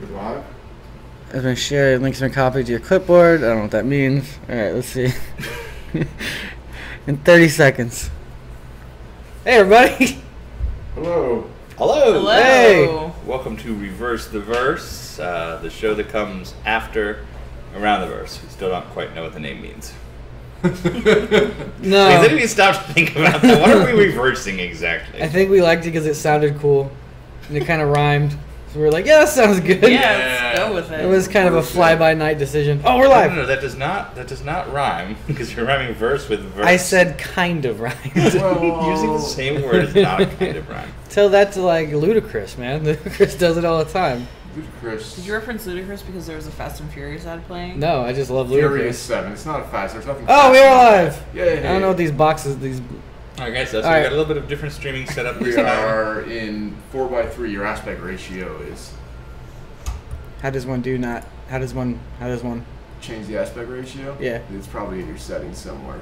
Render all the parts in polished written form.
We're live? Has been shared. Links been copied to your clipboard. I don't know what that means. Alright, let's see. In 30 seconds. Hey, everybody. Hello. Hello. Hello. Hey. Welcome to Reverse the Verse, the show that comes after Around the Verse. We still don't quite know what the name means. No. Has anybody stopped to think about that? What are we reversing exactly? I think we liked it because it sounded cool. And it kind of rhymed. So we were like, yeah, that sounds good. Yeah, let's go with it. It was kind of a fly-by-night decision. Oh, we're live. No, that does not rhyme because you're rhyming verse with verse. I said kind of rhymed. Well, using the same word is not a kind of rhyme. Tell that to, like, Ludacris, man. Ludacris does it all the time. Ludacris. Did you reference Ludacris because there was a Fast and Furious ad playing? No, I just love Furious Ludacris. 7. It's not a fast. There's nothing. Oh, fast we are about live. that. Yay. I don't know what these boxes, Alright guys, so we Alright. got a little bit of different streaming setup. We are in 4:3. Your aspect ratio is. How does one Change the aspect ratio? Yeah. It's probably in your settings somewhere.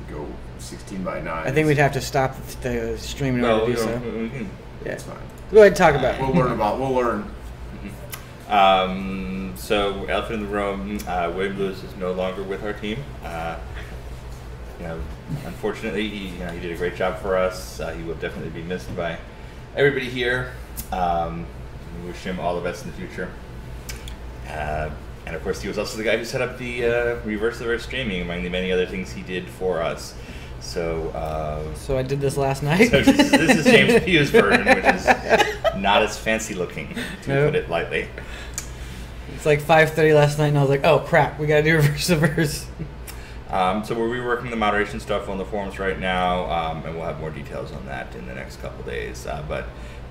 You go 16:9. I think we'd have to stop the stream in order to do so. we can. Yeah. It's fine. Go ahead and talk about it. We'll learn. So, elephant in the room, William Lewis is no longer with our team. Unfortunately, he did a great job for us. He will definitely be missed by everybody here. We wish him all the best in the future. And of course, he was also the guy who set up the Reverse the Verse streaming, among the many other things he did for us. So So I did this last night. so this is James Pugh's version, which is not as fancy looking, to Nope. put it lightly. It's like 5:30 last night, and I was like, "Oh crap, we gotta do Reverse the Verse." So we're reworking the moderation stuff on the forums right now, and we'll have more details on that in the next couple days. But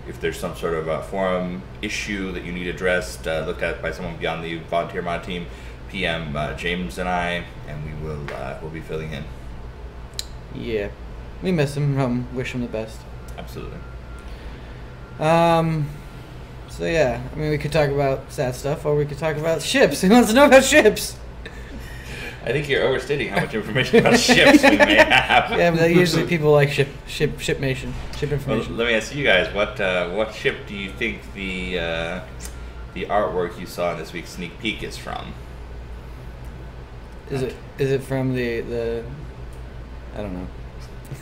if there's some sort of forum issue that you need addressed, looked at by someone beyond the volunteer mod team, PM James and I, and we'll be filling in. Yeah, we miss him. Wish him the best. Absolutely. So yeah, I mean, we could talk about sad stuff, or we could talk about ships. Who wants to know about ships? I think you're overstating how much information about ships we may have. Yeah, but usually people like ship information. Well, let me ask you guys, what ship do you think the artwork you saw in this week's sneak peek is from? Is it from the? I don't know.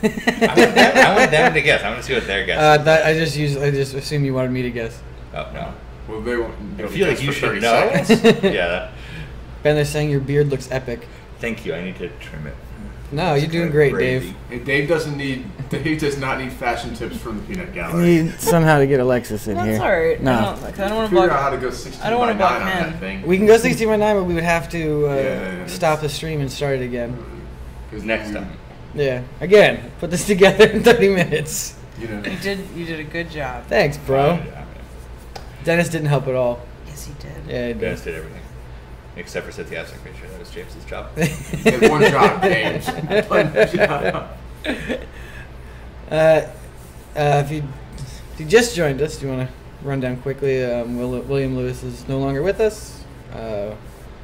I want them to guess. I want to see what they're guessing. I just assume you wanted me to guess. Oh no. Well, they won't. I feel like you should 30 know. seconds. Yeah. Ben, they're saying your beard looks epic. Thank you. I need to trim it. No, you're doing great, Dave. Hey, Dave does not need fashion tips from the peanut I gallery. need somehow to get Alexis in That's here. alright. No. I don't want to Figure out block. how to go 16 I don't wanna by block 9 on men. that thing. We can go 60 by 9, but we would have to Yeah, stop the stream and start it again. Because Next time. Yeah. Again, put this together in 30 minutes. You know. You did a good job. Thanks, bro. Yeah. Dennis didn't help at all. Yes, he did. Yeah, he Dennis did. did everything. Except for set the aspect ratio. That was James's job. He had one job, James. One job. If you just joined us, do you want to run down quickly? William Lewis is no longer with us.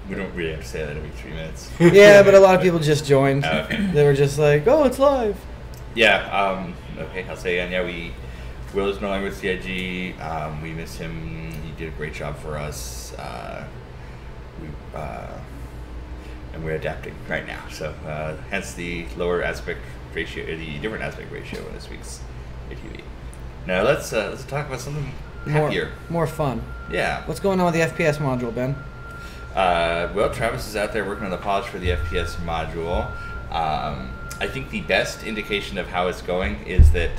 We don't really have to say that every 3 minutes. Yeah, but a lot of people just joined. Okay. They were just like, "Oh, it's live." Yeah. Okay. I'll say again. Yeah. Will is no longer with CIG. We miss him. He did a great job for us. And we're adapting right now. So hence the lower aspect ratio, the different aspect ratio in this week's ATV. Now let's talk about something happier. More fun. Yeah. What's going on with the FPS module, Ben? Well, Travis is out there working on the polish for the FPS module. I think the best indication of how it's going is that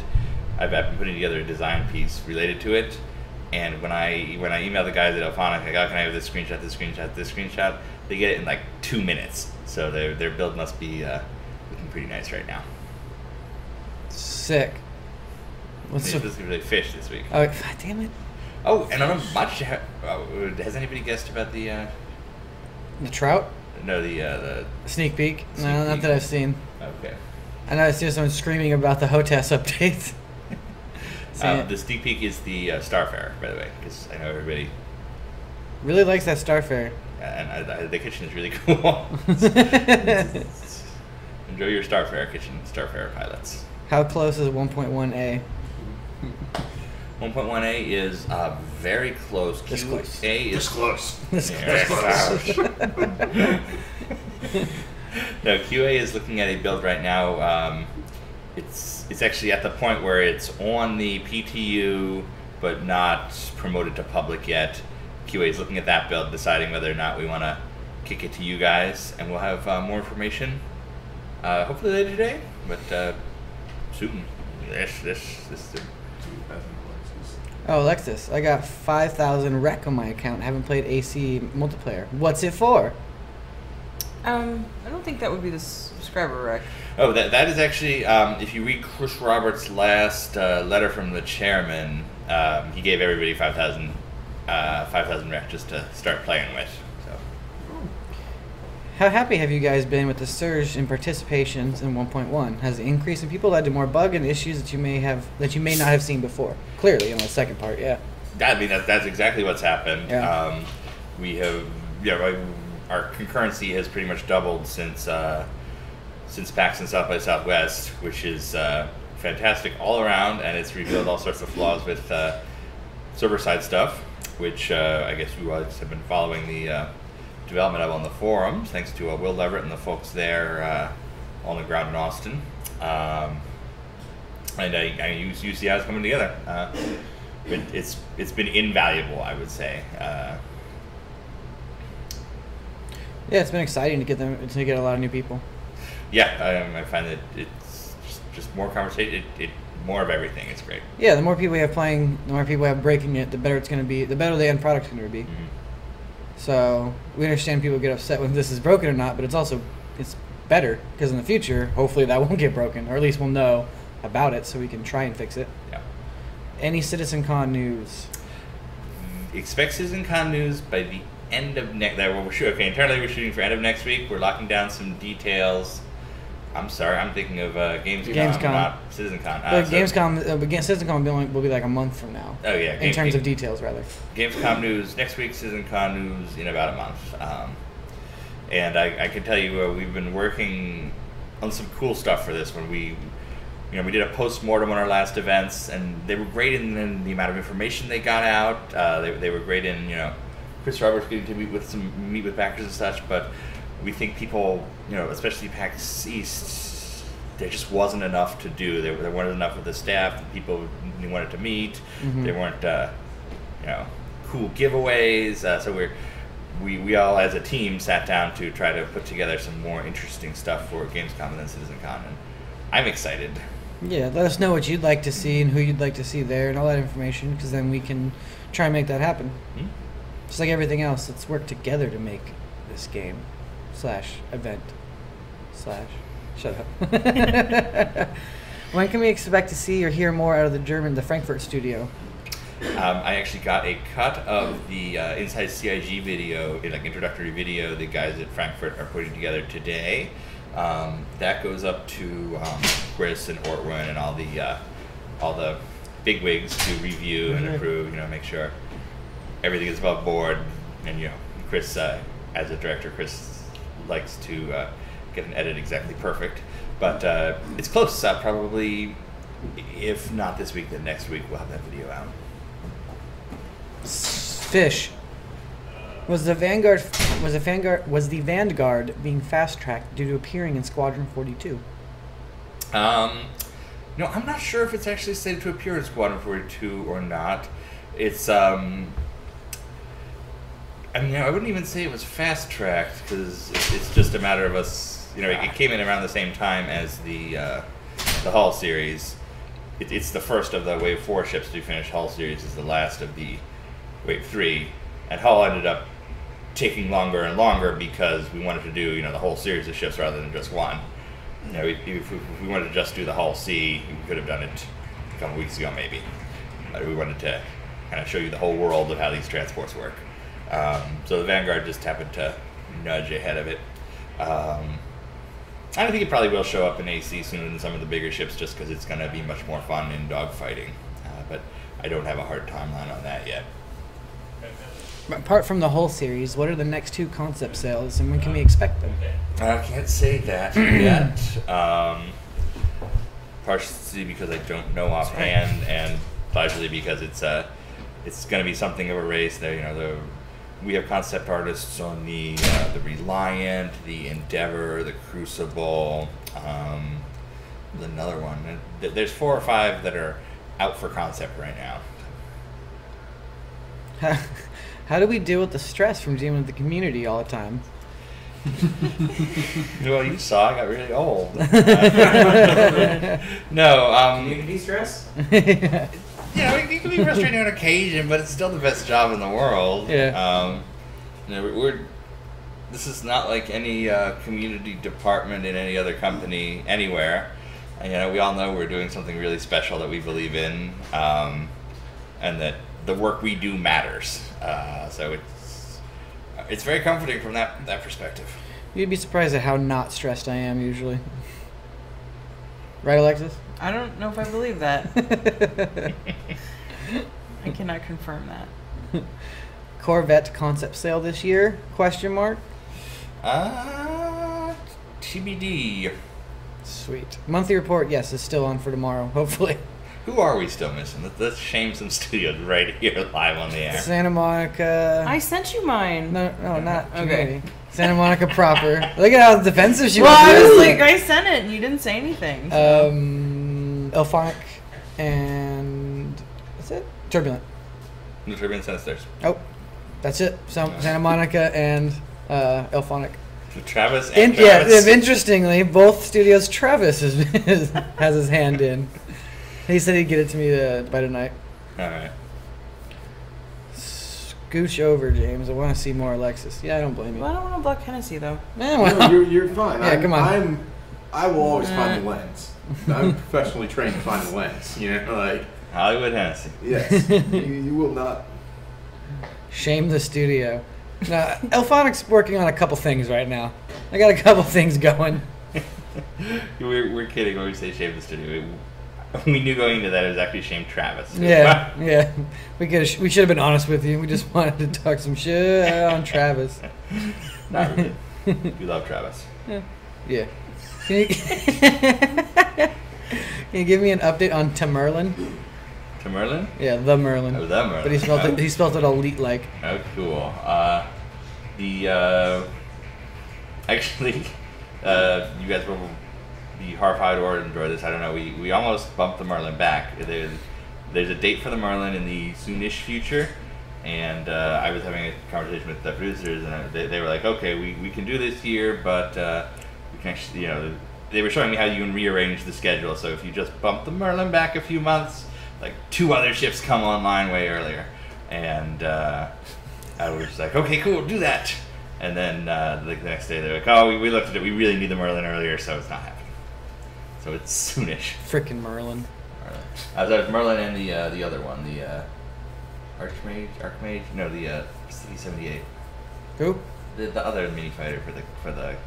I've been putting together a design piece related to it. And when I email the guys at Alphonic, like, oh, can I have this screenshot? They get it in like 2 minutes. So their build must be looking pretty nice right now. Sick. This is really fish this week. Oh, God damn it! Oh, and on a much, has anybody guessed about the? The trout? No, the. Sneak peek? Sneak No, not peek. that I've seen. Okay. I know I see someone screaming about the HOTAS update. The sneak peek is the Starfare, by the way, because I know everybody. Really likes that Starfare. And the kitchen is really cool. Enjoy your Starfare kitchen, Starfare pilots. How close is 1.1A? 1.1a is very close. This close. QA is This close. This Yeah, no, QA is looking at a build right now. It's actually at the point where it's on the PTU, but not promoted to public yet. QA is looking at that build, deciding whether or not we want to kick it to you guys, and we'll have more information hopefully later today, but soon. This is Oh, Alexis, I got 5,000 rec on my account. I haven't played AC multiplayer. What's it for? I don't think that would be the subscriber rec. Oh, that is actually, if you read Chris Roberts' last letter from the chairman, he gave everybody 5,000 rec just to start playing with. So. How happy have you guys been with the surge in participations in 1.1? Has the increase in people led to more bug and issues that you may not have seen before? Clearly, on the second part, yeah. I mean, that's exactly what's happened. Yeah. We have, our concurrency has pretty much doubled since PAX and South by Southwest, which is fantastic all around, and it's revealed all sorts of flaws with server-side stuff, which I guess you guys have been following the development of on the forums, thanks to Will Leverett and the folks there on the ground in Austin. And you see how it's coming together. It's been invaluable, I would say. Yeah, it's been exciting to get a lot of new people. Yeah, I find that it's just more conversation, more of everything. It's great. Yeah, the more people we have playing, the more people we have breaking it, the better it's going to be. The better the end product's going to be. Mm-hmm. So we understand people get upset when this is broken or not, but it's better because in the future, hopefully that won't get broken, or at least we'll know about it so we can try and fix it. Yeah. Any CitizenCon news? Expect CitizenCon news by the end of next. Internally we're shooting for end of next week. We're locking down some details. I'm sorry, I'm thinking of Gamescom, not CitizenCon. CitizenCon will be like a month from now. Oh yeah. In terms of details, rather. Gamescom news next week. CitizenCon news in about a month. And I can tell you, we've been working on some cool stuff for this one. We did a post-mortem on our last events, and they were great in the amount of information they got out. They were great in, Chris Roberts getting to meet with backers and such, but we think people, especially PAX East, there just wasn't enough to do. There weren't enough of the staff, the people you wanted to meet. Mm-hmm. There weren't, cool giveaways. So we all, as a team, sat down to try to put together some more interesting stuff for Gamescom and then CitizenCon, and I'm excited. Yeah, let us know what you'd like to see and who you'd like to see there and all that information, because then we can try and make that happen. Mm-hmm. Just like everything else, let's work together to make this game /event/ shut up. When can we expect to see or hear more out of the Frankfurt studio? I actually got a cut of the Inside CIG video, introductory video the guys at Frankfurt are putting together today. That goes up to Chris and Ortwin and all the bigwigs to review and approve. Make sure everything is above board. And Chris, as a director, Chris likes to get an edit exactly perfect. But it's close. Probably, if not this week, then next week we'll have that video out. Fish. Was the Vanguard being fast-tracked due to appearing in Squadron 42? I'm not sure if it's actually slated to appear in Squadron 42 or not. It's I wouldn't even say it was fast-tracked because it's just a matter of us. It came in around the same time as the Hull series. It's the first of the Wave 4 ships to finish. Hull series is the last of the Wave 3, and Hull ended up taking longer and longer because we wanted to do the whole series of ships rather than just one. If we wanted to just do the Hull C, we could have done it a couple weeks ago maybe. We wanted to kind of show you the whole world of how these transports work. So the Vanguard just happened to nudge ahead of it. I think it probably will show up in AC sooner than some of the bigger ships just because it's going to be much more fun in dogfighting. But I don't have a hard timeline on that yet. Apart from the whole series, what are the next 2 concept sales, and when can we expect them? I can't say that yet. Partially because I don't know offhand, and largely because it's going to be something of a race. There, we have concept artists on the Reliant, the Endeavor, the Crucible, another one. There's 4 or 5 that are out for concept right now. How do we deal with the stress from dealing with the community all the time? Well, you saw I got really old. No, Community stress? yeah, it can be frustrating on occasion, but it's still the best job in the world. Yeah. This is not like any community department in any other company anywhere. And, we all know we're doing something really special that we believe in, and that the work we do matters. So it's very comforting from that perspective. You'd be surprised at how not stressed I am usually. Right, Alexis? I don't know if I believe that. I cannot confirm that. Corvette concept sale this year? Question mark. TBD. Sweet. Monthly report, yes, is still on for tomorrow, hopefully. Who are we still missing? Let's shame some studios right here live on the air. Santa Monica. I sent you mine. No, not Okay. community. Santa Monica proper. Look at how defensive she Well, I was. was like, I sent it and you didn't say anything. So. Elphonic and that's it. Turbulent. The Turbine Senators. Oh, that's it. Santa Monica and Elphonic. Travis and Yeah, Travis. interestingly, both studios Travis has his hand in. He said he'd get it to me by tonight. All right. Scooch over, James. I want to see more Alexis. Yeah, I don't blame you. Well, I don't want a Black Hennessy, though. No, you're fine. Yeah, come on. I will always find the lens. I'm professionally trained to find the lens. Like Hollywood Hennessy. yes, you will not. Shame the studio. No, Elphonic's working on a couple things right now. I got a couple things going. We're kidding when we say shame the studio. We knew going into that it was actually shame Travis. Yeah, yeah. We should have been honest with you. We just wanted to talk some shit on Travis. Not really. We love Travis. Yeah. Can you give me an update on Tamerlan? Tamerlan? Yeah, the Merlin. Oh, the Merlin. But he spelled it elite like. Oh, cool. Actually, you guys will be horrified or enjoy this. I don't know. We almost bumped the Merlin back. There's a date for the Merlin in the soonish future, and I was having a conversation with the producers, and they were like, "Okay, we can do this year, but we can actually, they were showing me how you can rearrange the schedule. So if you just bump the Merlin back a few months, like 2 other ships come online way earlier." And I was like, "Okay, cool, do that." And then the next day they're like, "Oh, we looked at it. We really need the Merlin earlier, so it's not happening." So it's soonish. Frickin' Merlin. That was Merlin and the other one, the Archmage. No, the C-78. Who? The other mini fighter for the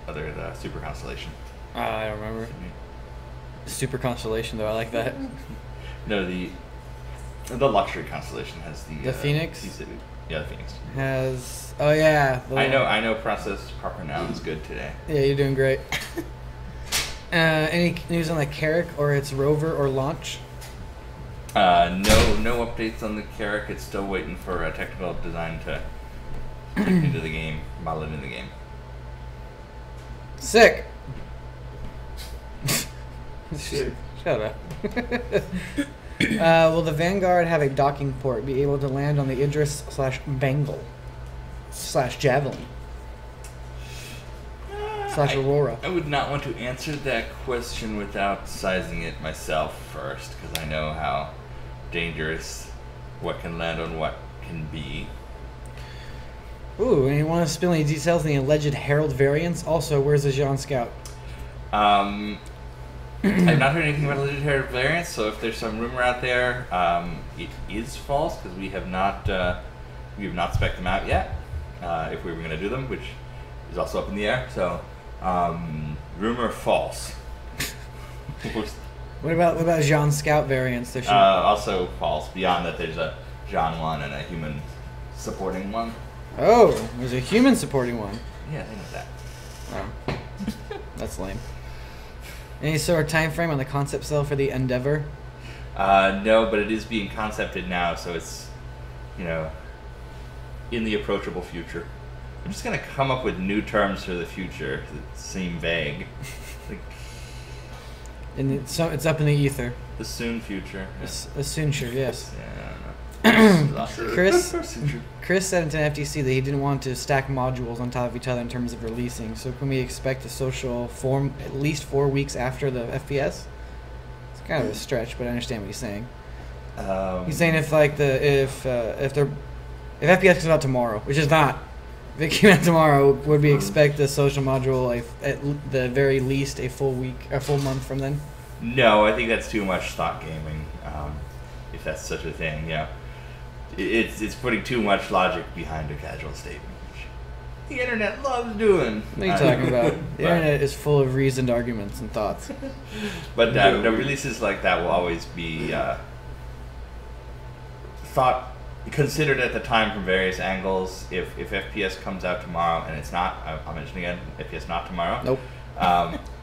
other super constellation. I don't remember. Super Constellation, though. I like that. No, the luxury constellation has the Phoenix? Yeah, the Phoenix. Has yeah. I know process proper nouns good today. Yeah, you're doing great. Any news on the Carrack or its rover or launch? No updates on the Carrack. It's still waiting for a technical design to get into the game, model it in the game. Sick. Sick. Shut up. Will the Vanguard have a docking port, be able to land on the Idris/Bengal/Javelin /Aurora? I would not want to answer that question without sizing it myself first, because I know how dangerous what can land on what can be. Ooh, and you want to spill any details on the alleged Herald variants? Also, where's the Jean Scout? I've not heard anything about alleged Herald variants, so if there's some rumor out there, it is false, because we have not spec'd them out yet. If we were going to do them, which is also up in the air. So, rumor false. What about Jean Scout variants? There should Also false. Beyond that, there's a Jean one and a human supporting one. Oh, there's a human supporting one. Yeah, I know that. Oh, that's lame. Any sort of time frame on the concept cell for the Endeavor? No, but it is being concepted now, so it's, in the approachable future. I'm just gonna come up with new terms for the future that seem vague. Like, And it's up in the ether. the soon future. Yeah. The soon sure, yes. Yeah, I don't know. Chris said to FTC that he didn't want to stack modules on top of each other in terms of releasing. So can we expect a social form at least 4 weeks after the FPS? It's kind of a stretch, but I understand what he's saying. He's saying if FPS comes out tomorrow, which is not. If it came out tomorrow, would we expect the social module at the very least a full month from then? No, I think that's too much thought gaming. If that's such a thing, it's putting too much logic behind a casual statement, which the internet loves doing. What are you talking about? The internet is full of reasoned arguments and thoughts. But the releases like that will always be considered at the time from various angles. If FPS comes out tomorrow and it's not, I'll mention again, FPS not tomorrow. Nope.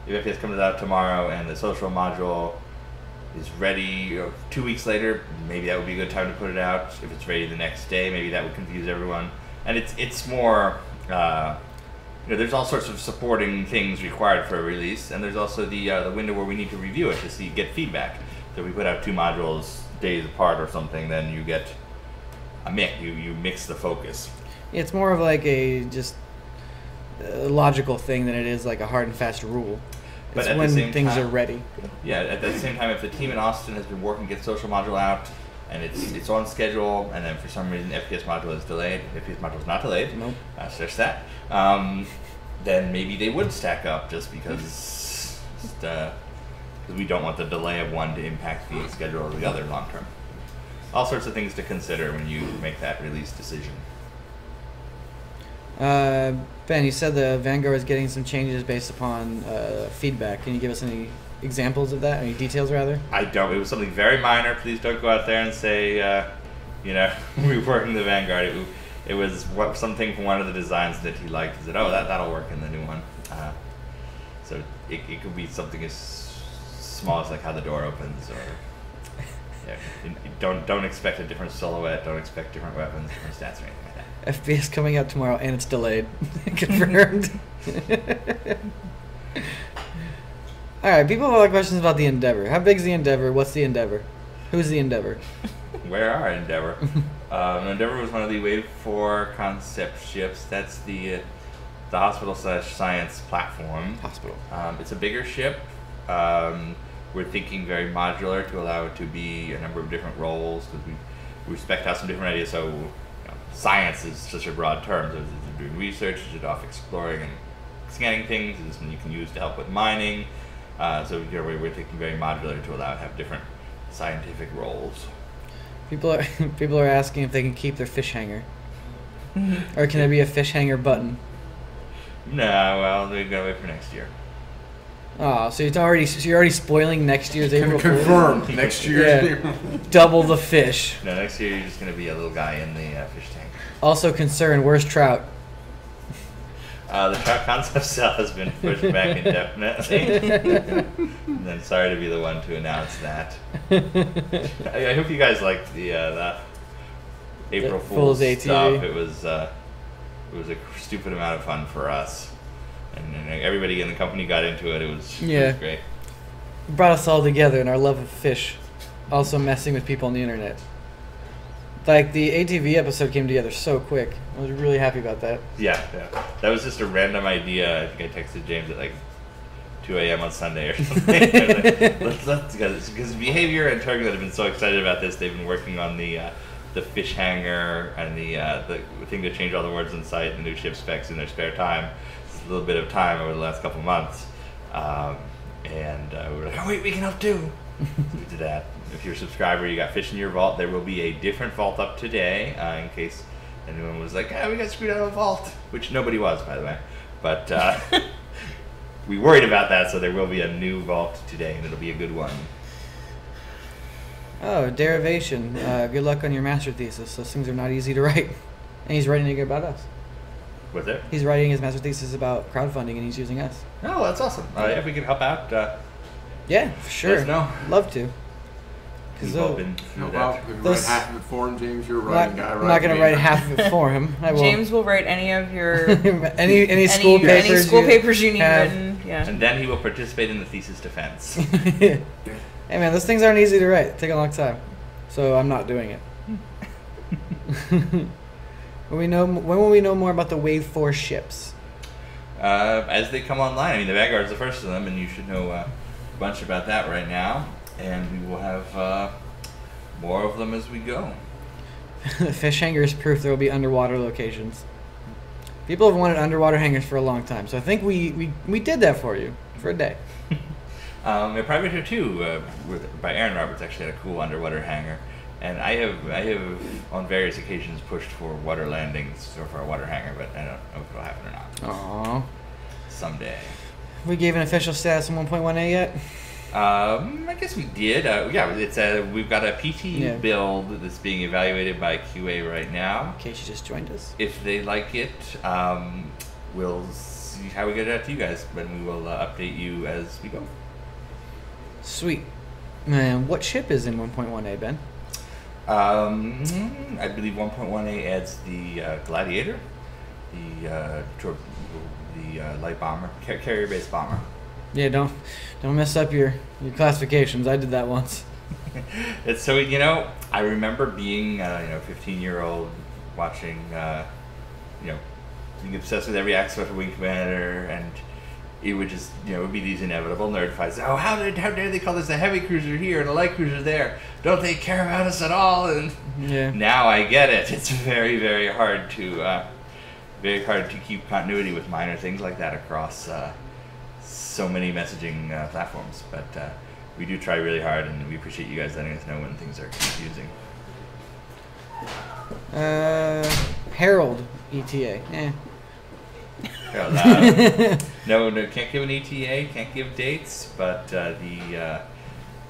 If FPS comes out tomorrow and the social module is ready 2 weeks later, maybe that would be a good time to put it out. If it's ready the next day, maybe that would confuse everyone. And it's more, there's all sorts of supporting things required for a release, and there's also the window where we need to review it to get feedback. So if we put out 2 modules days apart or something, then you get a mix. You mix the focus. It's more of like a logical thing than it is like a hard and fast rule. It's But when the same things time, are ready. Yeah, at the same time, if the team in Austin has been working to get social module out and it's on schedule, and then for some reason FPS module is delayed, FPS module is not delayed. Nope. That's just that. Then maybe they would stack up just because we don't want the delay of one to impact the schedule of the other long term. All sorts of things to consider when you make that release decision. Ben, you said the Vanguard is getting some changes based upon feedback. Can you give us any examples of that? Any details, rather? I don't. It was something very minor. Please don't go out there and say, reworking the Vanguard. It was something from one of the designs that he liked. He said, "Oh, that'll work in the new one." So it could be something as small as like how the door opens, or don't expect a different silhouette. Don't expect different weapons, different stats, or anything like that. FPS coming out tomorrow, and it's delayed. Confirmed. All right, people have a lot of questions about the Endeavor. How big is the Endeavor? What's the Endeavor? Who's the Endeavor? Where are Endeavor? Endeavor was one of the Wave 4 concept ships. That's the hospital/science platform. Hospital. It's a bigger ship. We're thinking very modular to allow it to be a number of different roles, because we expect to have some different ideas. So science is such a broad term. So is it doing research? Is it off exploring and scanning things? Is this something you can use to help with mining? So we're thinking very modular to allow it to have different scientific roles. People are asking if they can keep their fish hanger, or can there be a fish hanger button? No, well, we gotta wait for next year. Oh, so you're already spoiling next year's April Fool's? Confirmed. Next year's. Yeah. Double the fish. No, next year you're just gonna be a little guy in the fish tank. Also concerned, where's Trout? The trout concept cell has been pushed back indefinitely. And then sorry to be the one to announce that. I hope you guys liked the April Fool's stuff. It was a stupid amount of fun for us, and everybody in the company got into it. It was great. It brought us all together in our love of fish, also messing with people on the internet. Like, the ATV episode came together so quick. I was really happy about that. Yeah. That was just a random idea. I think I texted James at like 2 a.m. on Sunday or something. Because Behavior and Turgan have been so excited about this. They've been working on the fish hanger and the thing to change all the words in sight, the new ship specs in their spare time. It's a little bit of time over the last couple of months. And we were like, oh wait, we can help too. So we did that. If you're a subscriber, you got fish in your vault. There will be a different vault up today, in case anyone was like, we got screwed out of a vault, which nobody was, by the way. But we worried about that, so there will be a new vault today, and it'll be a good one. Oh, derivation. Good luck on your master thesis. Those things are not easy to write. And he's writing it about us. What's it? He's writing his master thesis about crowdfunding, and he's using us. Oh, that's awesome. If we can help out, yeah, for sure. let us know. Love to. We've all been through Help out. that. Maybe Those- write half of it for him, James. You're a I'm writing guy, right? not going to write half of it for him. I will. James will write any of your any school papers. any school papers you need have. written. Yeah. And then he will participate in the thesis defense. Hey man, those things aren't easy to write. They take a long time, so I'm not doing it. When will we know more about the Wave 4 ships? As they come online, I mean, the Vanguard's the first of them, and you should know a bunch about that right now. And we will have more of them as we go. The fish hangar is proof there will be underwater locations. People have wanted underwater hangars for a long time, so I think we did that for you for a day. A Private Here 2 by Aaron Roberts actually had a cool underwater hangar. And I have on various occasions pushed for water landings or for a water hangar, but I don't know if it'll happen or not. Aww. Someday. We gave an official status on 1.1a yet? I guess we did. Yeah, it's we've got a PT build that's being evaluated by QA right now. In case you just joined us. If they like it, we'll see how we get it out to you guys, but we will update you as we go. Sweet. And what ship is in 1.1a, Ben? I believe 1.1a adds the Gladiator, the light bomber, carrier-based bomber. Yeah, don't mess up your classifications. I did that once. It's so, I remember being 15-year-old watching being obsessed with every aspect of Wing Commander, and it would just it would be these inevitable nerd fights. Oh, how dare they call this a heavy cruiser here and a light cruiser there? Don't they care about us at all? And now I get it. It's very, very hard to keep continuity with minor things like that across so many messaging platforms. But we do try really hard, and we appreciate you guys letting us know when things are confusing. Herald ETA. No, can't give an ETA, can't give dates, but the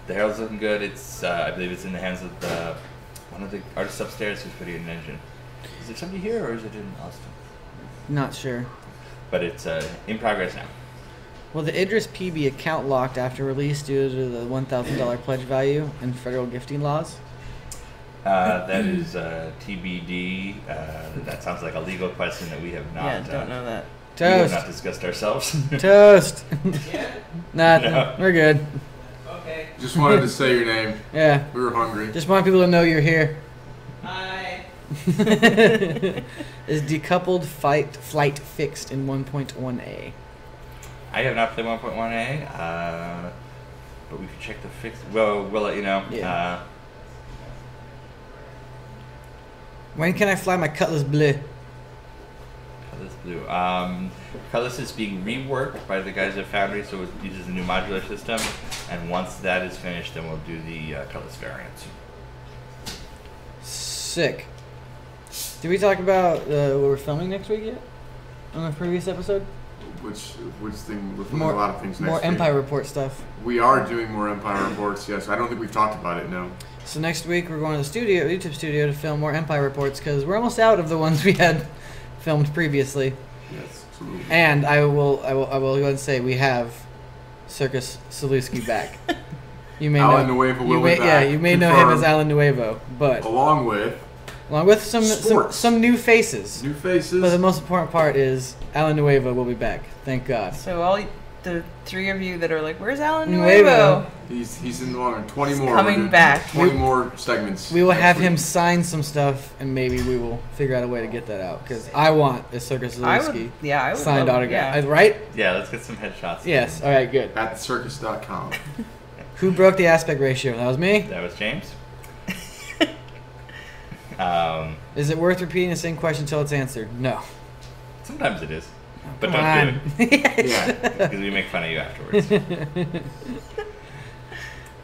Herald's looking good. It's I believe it's in the hands of one of the artists upstairs who's putting in an engine. Is it somebody here or is it in Austin? Not sure. But it's in progress now. Will the Idris P be account locked after release due to the $1,000 pledge value and federal gifting laws? That is TBD. That sounds like a legal question that we have not. Yeah, don't know that. We have Toast. not discussed ourselves. Toast. Yeah. Nothing. No. We're good. Okay. Just wanted to say your name. Yeah. We were hungry. Just want people to know you're here. Hi. Is decoupled flight fixed in 1.1a? I have not played 1.1a, but we can check the fix. Well, we'll let you know. Yeah. When can I fly my Cutlass Bleu? Cutlass Blue. Cutlass is being reworked by the guys at Foundry, so it uses a new modular system. And once that is finished, then we'll do the Cutlass variants. Sick. Did we talk about what we're filming next week yet? On the previous episode? Which thing? We're filming a lot of things next More week. Empire Report stuff. We are doing more Empire Reports, yes. I don't think we've talked about it, no. So next week we're going to the YouTube studio to film more Empire Reports because we're almost out of the ones we had filmed previously. Yes, absolutely. And I will go ahead and say we have Circus Saluski back. You may Alan know, Nuevo you will may, be back. Yeah, you may know him as Confirmed. Alan Nuevo, but Along with some new faces. new faces. But the most important part is Alan Nuevo will be back. Thank God. So all the three of you that are like, "Where's Alan Nuevo. Nuevo?" He's in the long 20 more. coming We're doing back. 20 more segments. We will next have week. him sign some stuff, and maybe we will figure out a way to get that out. Because I want a Circus I Saluski would, I would signed love, autograph. Yeah. Right? Yeah, let's get some headshots. Yes. All right. Good. At circus.com. Who broke the aspect ratio? That was me. That was James. Is it worth repeating the same question until it's answered? No. Sometimes it is, but Come don't do on. it Yeah. because we make fun of you afterwards.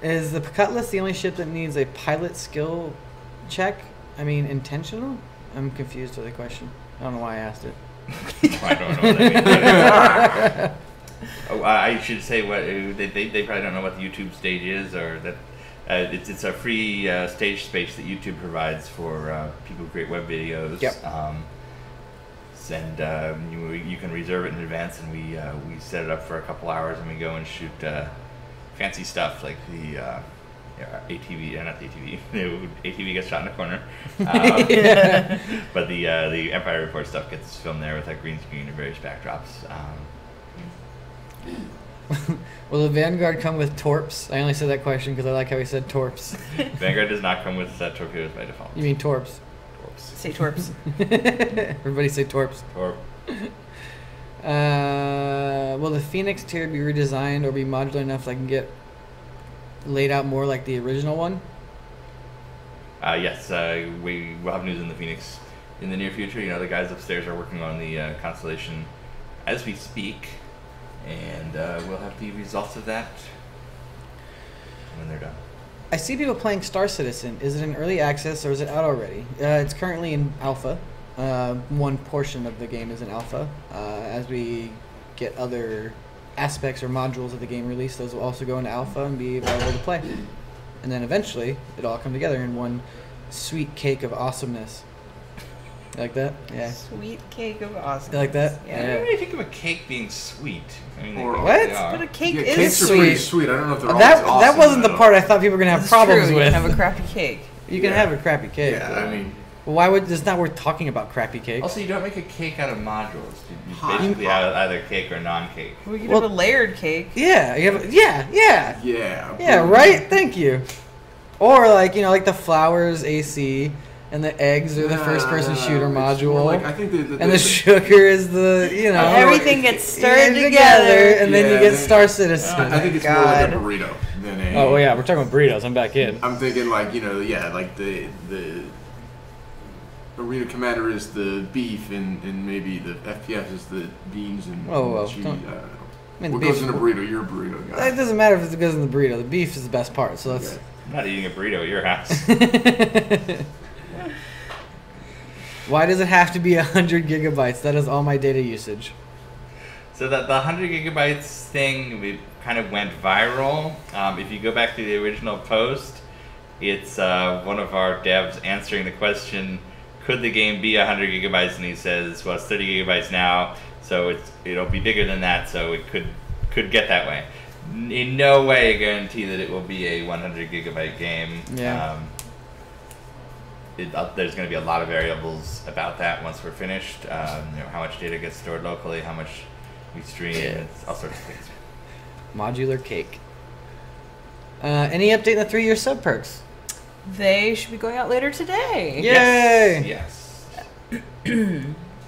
Is the Cutlass the only ship that needs a pilot skill check? I mean, intentional? I'm confused with the question. I don't know why I asked it. I don't know what that means. Oh, I should say what they probably don't know what the YouTube stage is, or that it's a free stage space that YouTube provides for people who create web videos. Yep. And you can reserve it in advance, and we set it up for a couple hours, and we go and shoot fancy stuff like the ATV, not the ATV. ATV gets shot in the corner. But the Empire Report stuff gets filmed there with like green screen and various backdrops. Will the Vanguard come with torps? I only said that question because I like how he said torps. Vanguard does not come with torpedoes by default. You mean torps? Torps. Say torps. Everybody say torps. Torp. Will the Phoenix tier be redesigned or be modular enough so I can get laid out more like the original one? Yes, we will have news in the Phoenix in the near future. You know, the guys upstairs are working on the Constellation as we speak, and we'll have the results of that when they're done. I see people playing Star Citizen. Is it in early access or is it out already? It's currently in alpha. One portion of the game is in alpha. As we get other aspects or modules of the game released, those will also go into alpha and be available to play. And then eventually, it'll all come together in one sweet cake of awesomeness. You like that? Yeah. Sweet cake of awesome. You like that? I don't really think of a cake being sweet. I mean, Or- What? they are. But a cake Yeah, is cakes are sweet. pretty sweet. I don't know if they're That always awesome, wasn't the though. part I thought people were gonna have It's problems true. with. You can have a crappy cake. You can Yeah. have a crappy cake. Yeah, I mean, Well, why would? It's not worth talking about crappy cakes. Also, you don't make a cake out of modules. You Hot. basically have either cake or non-cake. We could Well- have a layered cake. Yeah, you have. yeah. Yeah, right? Thank you. Or like, like the flowers AC and the eggs are the first person shooter It's more module. like, I think And the sugar is the, Everything gets stirred together. and then you Yeah, get then- Star Citizen. I think it's more like a burrito than a. Oh, yeah, we're talking about burritos. I'm back in. I'm thinking like like the burrito commander is the beef and maybe the FPF is the beans and cheese. don't- I don't know. I mean, What the goes beef- in a burrito? You're a burrito guy. It doesn't matter if it goes in the burrito. The beef is the best part, so let's... Okay. I'm not eating a burrito at your house. Why does it have to be 100 gigabytes? That is all my data usage. So the 100 gigabytes thing, we kind of went viral. If you go back to the original post, it's one of our devs answering the question, could the game be 100 gigabytes? And he says, well, it's 30 gigabytes now, so it'll be bigger than that, so it could get that way. In no way a guarantee that it will be a 100 gigabyte game. Yeah. There's going to be a lot of variables about that once we're finished. How much data gets stored locally, how much we stream, it's all sorts of things. Modular cake. Any update in the 3-year sub perks? They should be going out later today. Yay! Yes.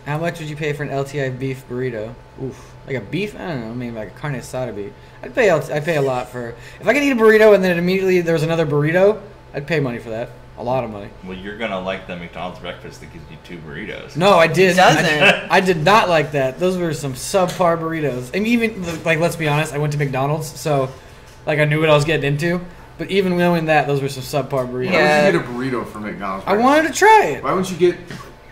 How much would you pay for an LTI beef burrito? Oof. Like a beef? I don't know. Maybe like a carne asada beef. I'd pay a lot for... If I could eat a burrito and then immediately there was another burrito, I'd pay money for that. A lot of money. Well, you're going to like the McDonald's breakfast that gives you 2 burritos. No, I did. Doesn't. I did not like that. Those were some subpar burritos. I mean, even, like, let's be honest, I went to McDonald's, so, like, I knew what I was getting into. But even knowing that, those were some subpar burritos. Why would you get a burrito from McDonald's? I wanted to try it. Why wouldn't you get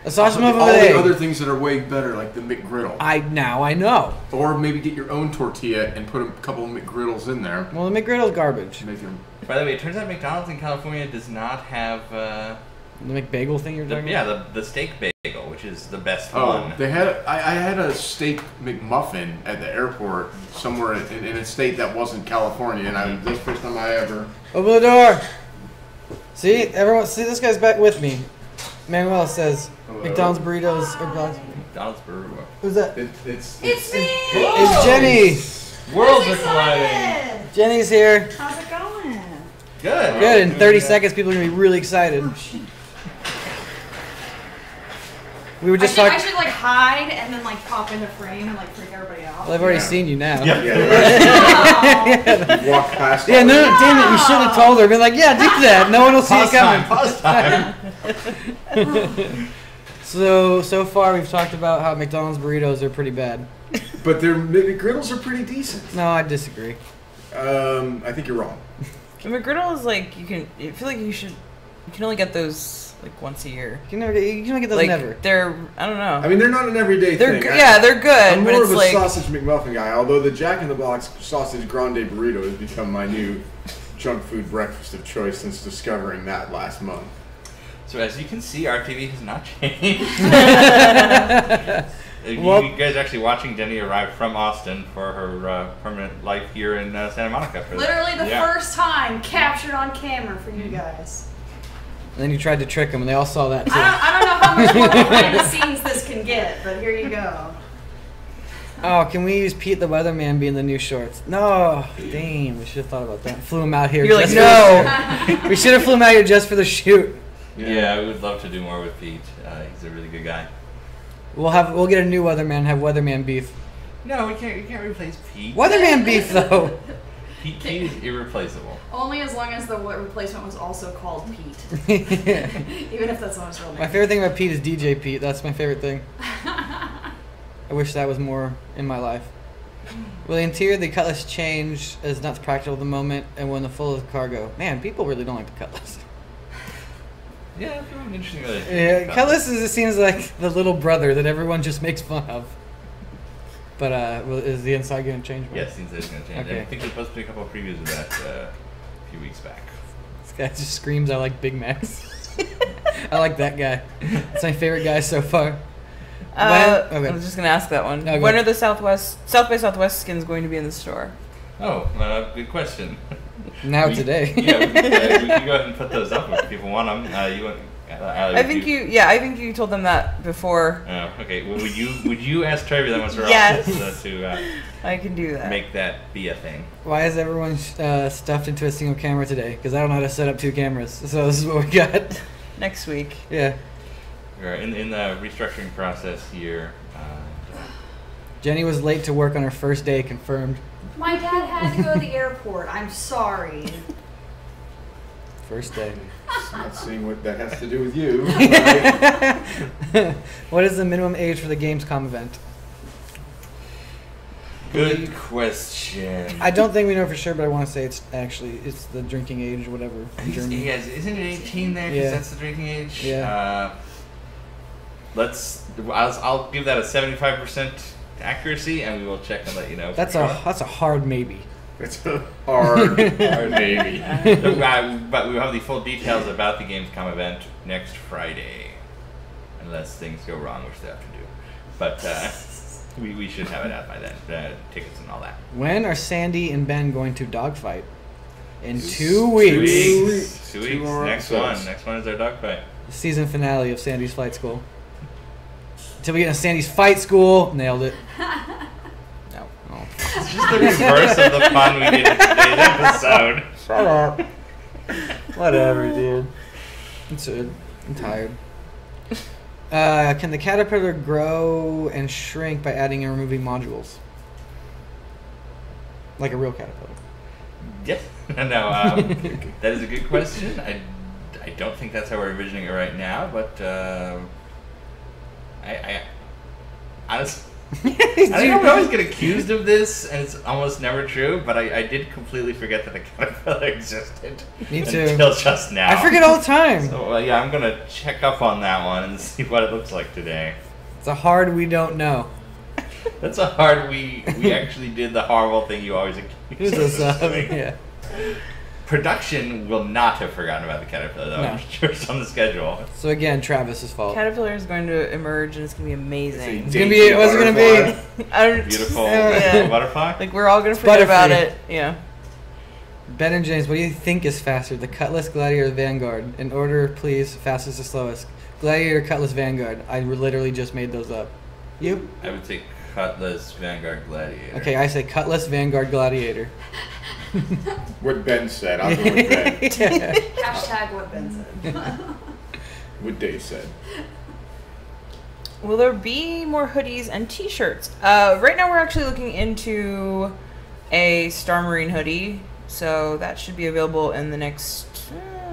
A sausage muffin all with the egg. other things that are way better, like the McGriddle? I know. Or maybe get your own tortilla and put a couple of McGriddles in there. Well, the McGriddle's garbage. Make them. By the way, it turns out McDonald's in California does not have The McBagel thing you're talking about? the steak bagel, which is the best Oh, one. they had. I had a steak McMuffin at the airport somewhere in a state that wasn't California, and that's the first time I ever. Open the door. See, everyone. See, this guy's back with me. Manuel says Hello. McDonald's burritos. Or McDonald's burrito. who's that? It's It's me! It's Jenny. Worlds I'm are colliding. excited! Jenny's here. How's it going? Good. Good. In 30 seconds, people are gonna be really excited. We were just I talking. should like hide and then like pop into frame and like freak everybody out. Well, I've already Yeah. seen you now. Yeah. Yeah, you walk past. Yeah, all no, the- damn it! You should have told her. Been like, yeah, do that. No one will see Pause it coming. time. Pause time. So far we've talked about how McDonald's burritos are pretty bad. But their McGriddles are pretty decent. No, I disagree. I think you're wrong. The McGriddle is like I feel like you can only get those like once a year. You can only get those Like never. they're I don't know. I mean, they're not an everyday They're thing. they're good, I'm but more it's of a like sausage McMuffin guy. Although the Jack in the Box sausage grande burrito has become my new junk food breakfast of choice since discovering that last month. So as you can see, our TV has not changed. Well- you guys are actually watching Denny arrive from Austin for her permanent life here in Santa Monica. Literally the Yeah. first time captured on camera for you guys. And then you tried to trick them, and they all saw that too. I don't know how much more behind the scenes this can get, but here you go. Oh, can we use Pete the Weatherman being the new shorts? No, damn, we should have thought about that. Flew him out here. You're like, just no. we should have flew him out here just for the shoot. Yeah, we would love to do more with Pete. He's a really good guy. We'll get a new Weatherman. Have Weatherman beef. No, we can't replace Pete. Weatherman beef though. Pete is irreplaceable. Only as long as the replacement was also called Pete. Even if that's not his real name. My favorite thing about Pete is DJ Pete. That's my favorite thing. I wish that was more in my life. Will the interior of the Cutlass change as not practical at the moment, and when the full of cargo? Man, people really don't like the Cutlass. Yeah, that's really interesting. Yeah, Cutlass it seems like the little brother that everyone just makes fun of. But is the inside going to change? Yes, the inside's going to change. Okay. I think we posted a couple of previews of that a few weeks back. This guy just screams, "I like Big Macs." I like that guy. That's my favorite guy so far. I was just gonna ask that one. Okay. When are the South by Southwest skins going to be in the store? Oh, good question. Now today. Yeah, we can go ahead and put those up if people want them. I think you told them that before. Oh, okay. Well, would you ask Trevor that once we're Yes. off to I can do that. make that be a thing? Why is everyone stuffed into a single camera today? Because I don't know how to set up 2 cameras. So this is what we got. Next week. Yeah. We're in the restructuring process here. Jenny was late to work on her first day, confirmed. My dad had to go to the airport. I'm sorry. First day. Not seeing what that has to do with you. What is the minimum age for the Gamescom event? Good question. I don't think we know for sure, but I want to say it's the drinking age or whatever in Germany. Yes, isn't it 18 there? 'Cause Yeah. that's the drinking age. Yeah. I'll give that a 75% accuracy, and we will check and let you know. That's a hard maybe. It's a hard maybe. But we will have the full details about the Gamescom event next Friday, unless things go wrong, which they often do. But we should have it out by then. Tickets and all that. When are Sandy and Ben going to dogfight? In 2 weeks. 2 Two weeks. more Next episodes. one. Next one is our dogfight. The season finale of Sandy's Flight School. Until we get into Sandy's Fight School. Nailed it. No. Oh. It's just the reverse of the fun we did in today's episode. Shut up. Whatever, dude. It's good. I'm tired. Can the caterpillar grow and shrink by adding and removing modules? Like a real caterpillar. Yes. No, that is a good question. I don't think that's how we're envisioning it right now, but I honestly, I think I always get accused of this, and it's almost never true, but I did completely forget that the caterpillar existed. Me too. Until just now. I forget all the time. So, yeah, I'm going to check up on that one and see what it looks like today. It's a hard we don't know. That's a hard we actually did the horrible thing you always accuse us of doing. Yeah. Production will not have forgotten about the caterpillar, though. No. I'm sure it's on the schedule. So again, Travis's fault. Caterpillar is going to emerge and it's going to be amazing. It's gonna be. What's it gonna be? I don't- Beautiful Yeah. butterfly. Like we're all going to forget about Butterfree. it. Yeah. Ben and James, what do you think is faster, the Cutlass, Gladiator, or Vanguard? In order, please. Fastest to slowest. Gladiator, Cutlass, Vanguard. I literally just made those up. You? I would say Cutlass, Vanguard, Gladiator. Okay, I say Cutlass, Vanguard, Gladiator. What Ben said. I'll go with Ben. Yeah. Hashtag what Ben said. What Dave said. Will there be more hoodies and t-shirts? Right now we're actually looking into a Star Marine hoodie, so that should be available in the next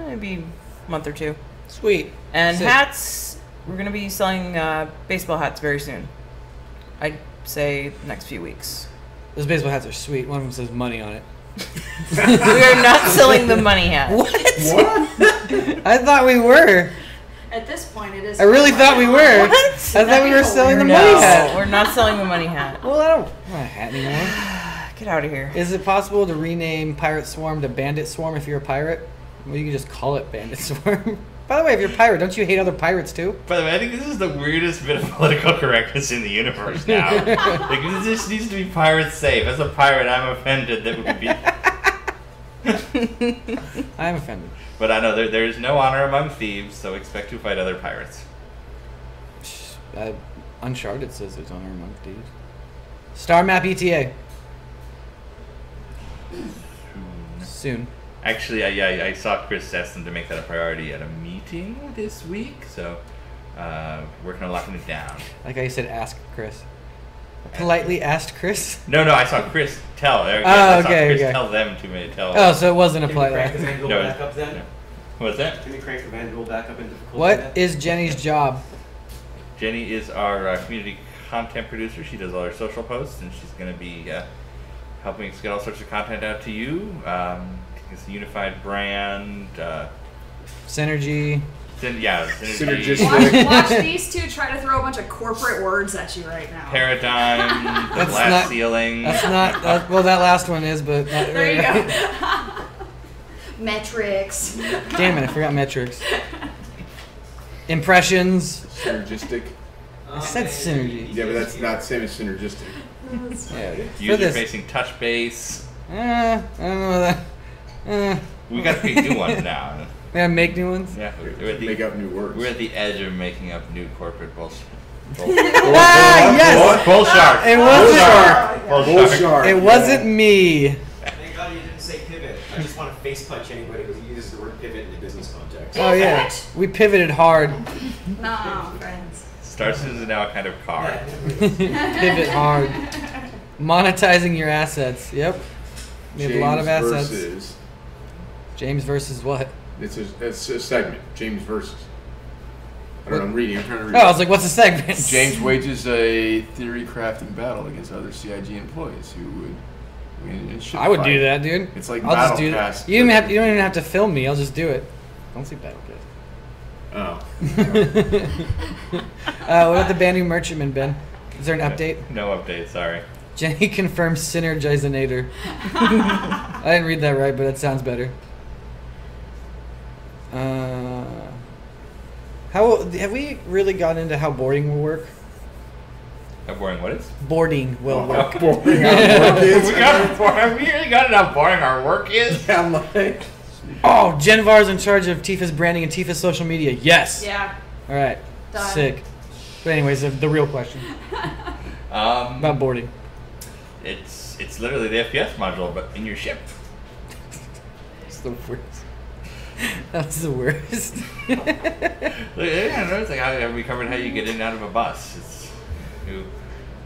maybe month or two. Sweet. And Sick. hats, we're going to be selling baseball hats very soon. I'd say next few weeks. Those baseball hats are sweet. One of them says money on it. We are not selling the money hat. What? I thought we were. At this point, it is. I really thought we were. What? I thought we were selling the No, money hat. we're not selling the money hat. Well, I don't want a hat anymore. Get out of here. Is it possible to rename Pirate Swarm to Bandit Swarm if you're a pirate? Well, you can just call it Bandit Swarm. By the way, if you're a pirate, don't you hate other pirates too? By the way, I think this is the weirdest bit of political correctness in the universe now. Like, this needs to be pirate safe. As a pirate, I'm offended that would be. I'm offended. But I know there is no honor among thieves, so expect to fight other pirates. Uncharted says there's honor among thieves. Star Map ETA. Soon. Actually, I saw Chris ask them to make that a priority at a meeting this week, so working on locking it down. Like how you said, ask Chris. Politely asked Chris? No, I saw Chris tell. I saw Chris tell them to tell. Oh, so it wasn't a Can we polite crank the ask. manual No, back up then? no. What's that? Can we crank the manual back up in difficulty? What then? is Jenny's job? Jenny is our community content producer. She does all our social posts, and she's going to be helping us get all sorts of content out to you. It's a unified brand. Synergy. Synergy. Watch these two try to throw a bunch of corporate words at you right now. Paradigm. That's glass not- ceiling. That's not. Well, that last one is, but. Not, There you go. Metrics. Damn it! I forgot metrics. Impressions. Synergistic. I said synergy. Yeah, but that's not the same as synergistic. Yeah. For User this. facing touch base. I don't know that. We got to pick new ones now. Yeah, make new ones. Yeah, we're at Make the, up new words. we're at the edge of making up new corporate bullshit. Ah, yes. Bull shark. It wasn't. Bull shark. It wasn't me. Thank God you didn't say pivot. I just want to face punch anybody who uses the word pivot in a business context. Oh yeah, we pivoted hard. No, friends. Star Citizen is now a kind of car. Pivot hard. Monetizing your assets. Yep. We have a lot of assets. Versus, James versus what? it's a segment. James versus. I don't know. I'm reading. I'm trying to read. Oh, I was like, what's a segment? James wages a theory crafting battle against other CIG employees who would win in shit I would fight. do that, dude. It's like I'll just do Battlecast, that. You don't even have to film me. I'll just do it. Don't see Battlecast. Oh. What about the banning merchantman, Ben? Is there an update? No update, sorry. Jenny confirms Synergizinator. I didn't read that right, but it sounds better. How have we really gotten into how boarding will work? How boring what is? Boarding will work. How boring our work is. Have we really got it how boring our work is? I'm like, Oh, Genvar's in charge of Tifa's branding and Tifa's social media. Yes. Yeah. All right. Done. Sick. But anyways, the real question about boarding. It's literally the FPS module, but in your ship. It's the worst. That's the worst. Yeah, no, it's like how we covered how you get in and out of a bus. It's you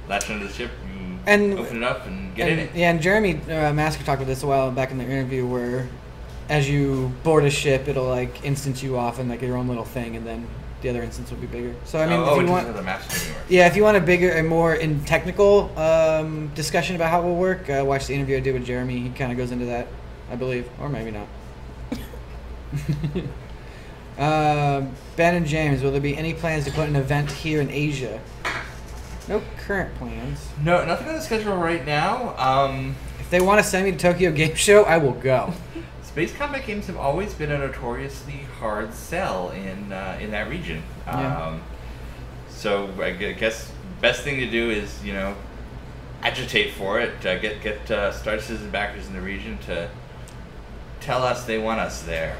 latch onto the ship, you And- open it up, and get in it. Yeah, and Jeremy Masker talked about this a while back in the interview, where as you board a ship, it'll like instance you off in like your own little thing, and then the other instance will be bigger. So I mean, if you want, the map streaming works. yeah, if you want a bigger and more in technical discussion about how it will work, watch the interview I did with Jeremy. He kind of goes into that, I believe, or maybe not. Ben and James, will there be any plans to put an event here in Asia? No current plans. No, nothing on the schedule right now. If they want to send me to Tokyo Game Show, I will go. Space combat games have always been a notoriously hard sell in that region. Yeah. So I guess best thing to do is agitate for it. Get Star Citizen backers in the region to tell us they want us there.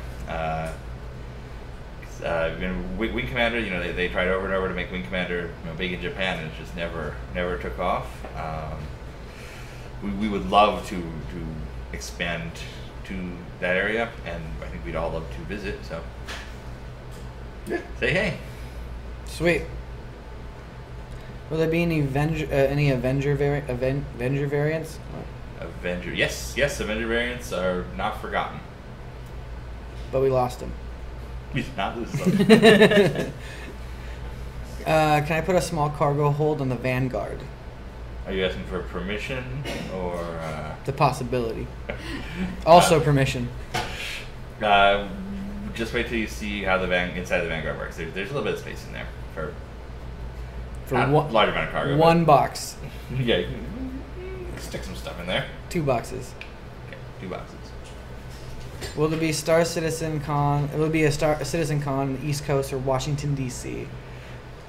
Wing Commander, they tried over and over to make Wing Commander big in Japan, and it just never took off. We would love to expand to that area, and I think we'd all love to visit. So, Yeah. say hey. Sweet. Will there be any Avenger variants? Avenger, yes, Avenger variants are not forgotten. But we lost them. We did not lose them. Can I put a small cargo hold on the Vanguard? Are you asking for permission or? It's a possibility. Also permission. Just wait till you see how the inside the Vanguard works. There's a little bit of space in there for not one, large amount of cargo. one box. But, yeah, you can stick some stuff in there. 2 boxes. Okay, 2 boxes. Will there be Star Citizen Con? Will it be a Star Citizen Con on the East Coast or Washington D.C.?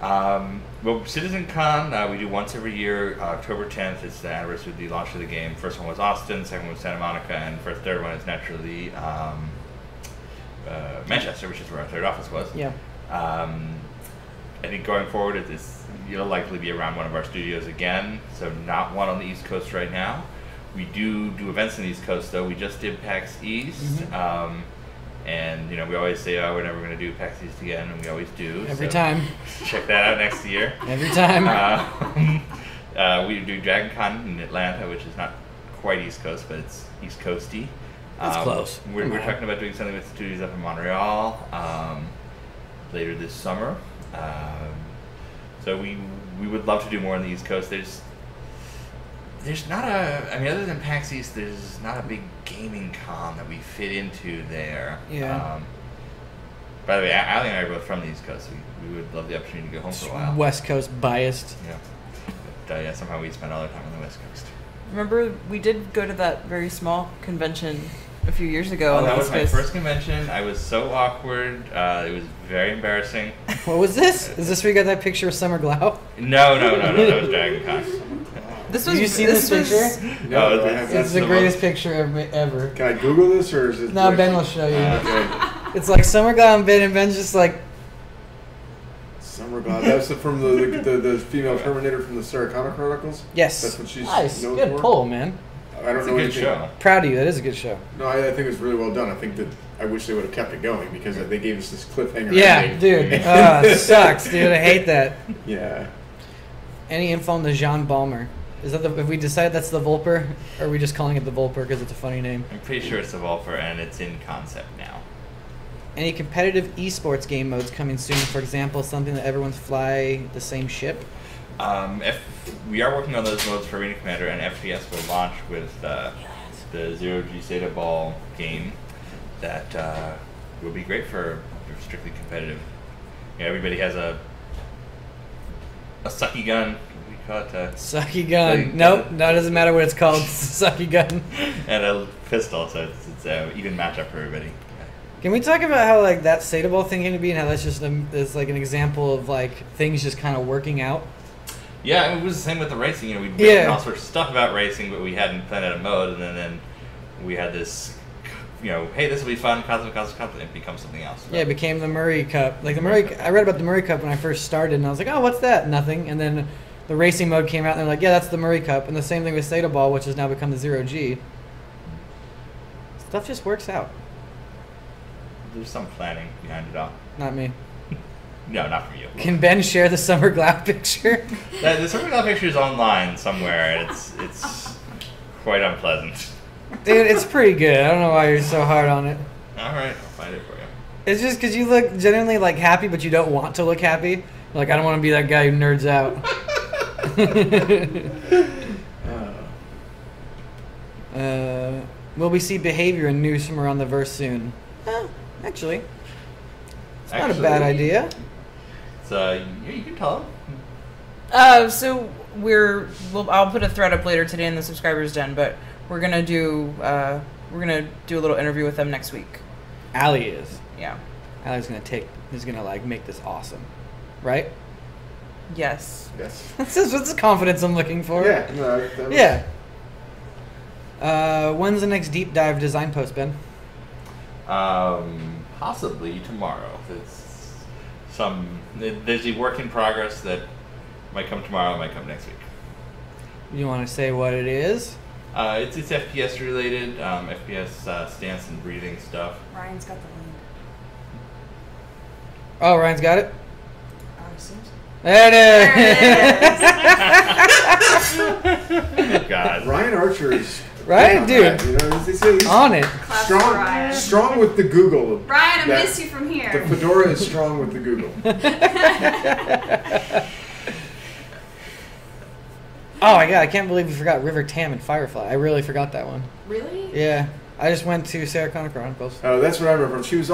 Well, Citizen Con we do once every year. October 10th is the anniversary of the launch of the game. First one was Austin, second one was Santa Monica, and third one is naturally Manchester, which is where our third office was. Yeah. I think going forward, it'll likely be around one of our studios again. So not one on the East Coast right now. We do events on the East Coast though. We just did PAX East, and we always say, oh, we're never going to do PAX East again, and we always do. Every so time. Check that out next year. Every time. We do Dragon Con in Atlanta, which is not quite East Coast, but it's East Coasty. That's close. We're talking about doing something with studios up in Montreal later this summer. So we would love to do more on the East Coast. There's not other than PAX East, there's not a big gaming con that we fit into there. Yeah. By the way, Ali and I are both from the East Coast. So we would love the opportunity to go home for a while. West Coast biased. Yeah. But somehow we spend all our time on the West Coast. Remember, we did go to that very small convention a few years ago. Oh, that was my first convention. I was so awkward. It was very embarrassing. What was this? Is this where you got that picture of Summer Glau? No. That was Dragon Con. Did you see this picture? No, it's the greatest picture ever. Can I Google this or is it? No, Ben will show you. Okay. It's like Summer Glau and Ben's just like. Summer Glau. That's from the female Terminator from the Sarah Connor Chronicles. Yes. That's what she's nice. known Good for? pull, man. I don't It's know a good anything. show. Proud of you. That is a good show. No, I think it was really well done. I think that I wish they would have kept it going because they gave us this cliffhanger. Yeah, ending. dude. It sucks, dude. I hate that. Yeah. Any info on the Jean Balmer? Is that have we decided that's the Volper? Or are we just calling it the Volper because it's a funny name? I'm pretty sure it's the Volper, and it's in concept now. Any competitive esports game modes coming soon? For example, something that everyone's fly the same ship? We are working on those modes for Arena Commander, and FPS will launch with the Zero-G Zeta Ball game that will be great for strictly competitive. Everybody has a sucky gun. We call it Sucky gun. Nope, no, it doesn't matter what it's called. It's a sucky gun. and a pistol, so it's an even matchup for everybody. Can we talk about how like that Sata Ball thing came to be and how that's just is like an example of like things just kind of working out? Yeah, it was the same with the racing. We'd built all sorts of stuff about racing, but we hadn't planned out a mode, and then we had this, hey, this will be fun, concept, and it becomes something else. Yeah, it became the Murray Cup. Like I read about the Murray Cup when I first started, and I was like, oh, what's that? Nothing. And then the racing mode came out, and they're like, yeah, that's the Murray Cup. And the same thing with Sata Ball, which has now become the Zero-G. Stuff just works out. There's some planning behind it all. Not me. No, not for you. Can Ben share the Summer Glau picture? The Summer Glau picture is online somewhere. It's quite unpleasant. Dude, it's pretty good. I don't know why you're so hard on it. All right, I'll find it for you. It's just because you look genuinely like happy, but you don't want to look happy. Like, I don't want to be that guy who nerds out. Will we see behavior and news from around the verse soon? Actually, it's not a bad idea. So you can tell them. So I'll put a thread up later today in the subscribers den, but we're gonna do a little interview with them next week. Allie is. Yeah. Allie's gonna like make this awesome, right? Yes. Yes. That's the confidence I'm looking for. Yeah. No, that was- Yeah. When's the next deep dive design post, Ben? Possibly tomorrow. There's a work in progress that might come tomorrow, might come next week. You want to say what it is? It's FPS related, FPS stance and breathing stuff. Ryan's got the lead. Oh, Ryan's got it? I assume so. There it is! God. Ryan Archer is Right, dude. He's on it. Claps for Ryan. strong with the Google. Ryan, I miss you from here. The fedora is strong with the Google. Oh my god, I can't believe we forgot River Tam and Firefly. I really forgot that one. Really? Yeah. I just went to Sarah Connor Chronicles. Oh, that's what I remember. She had a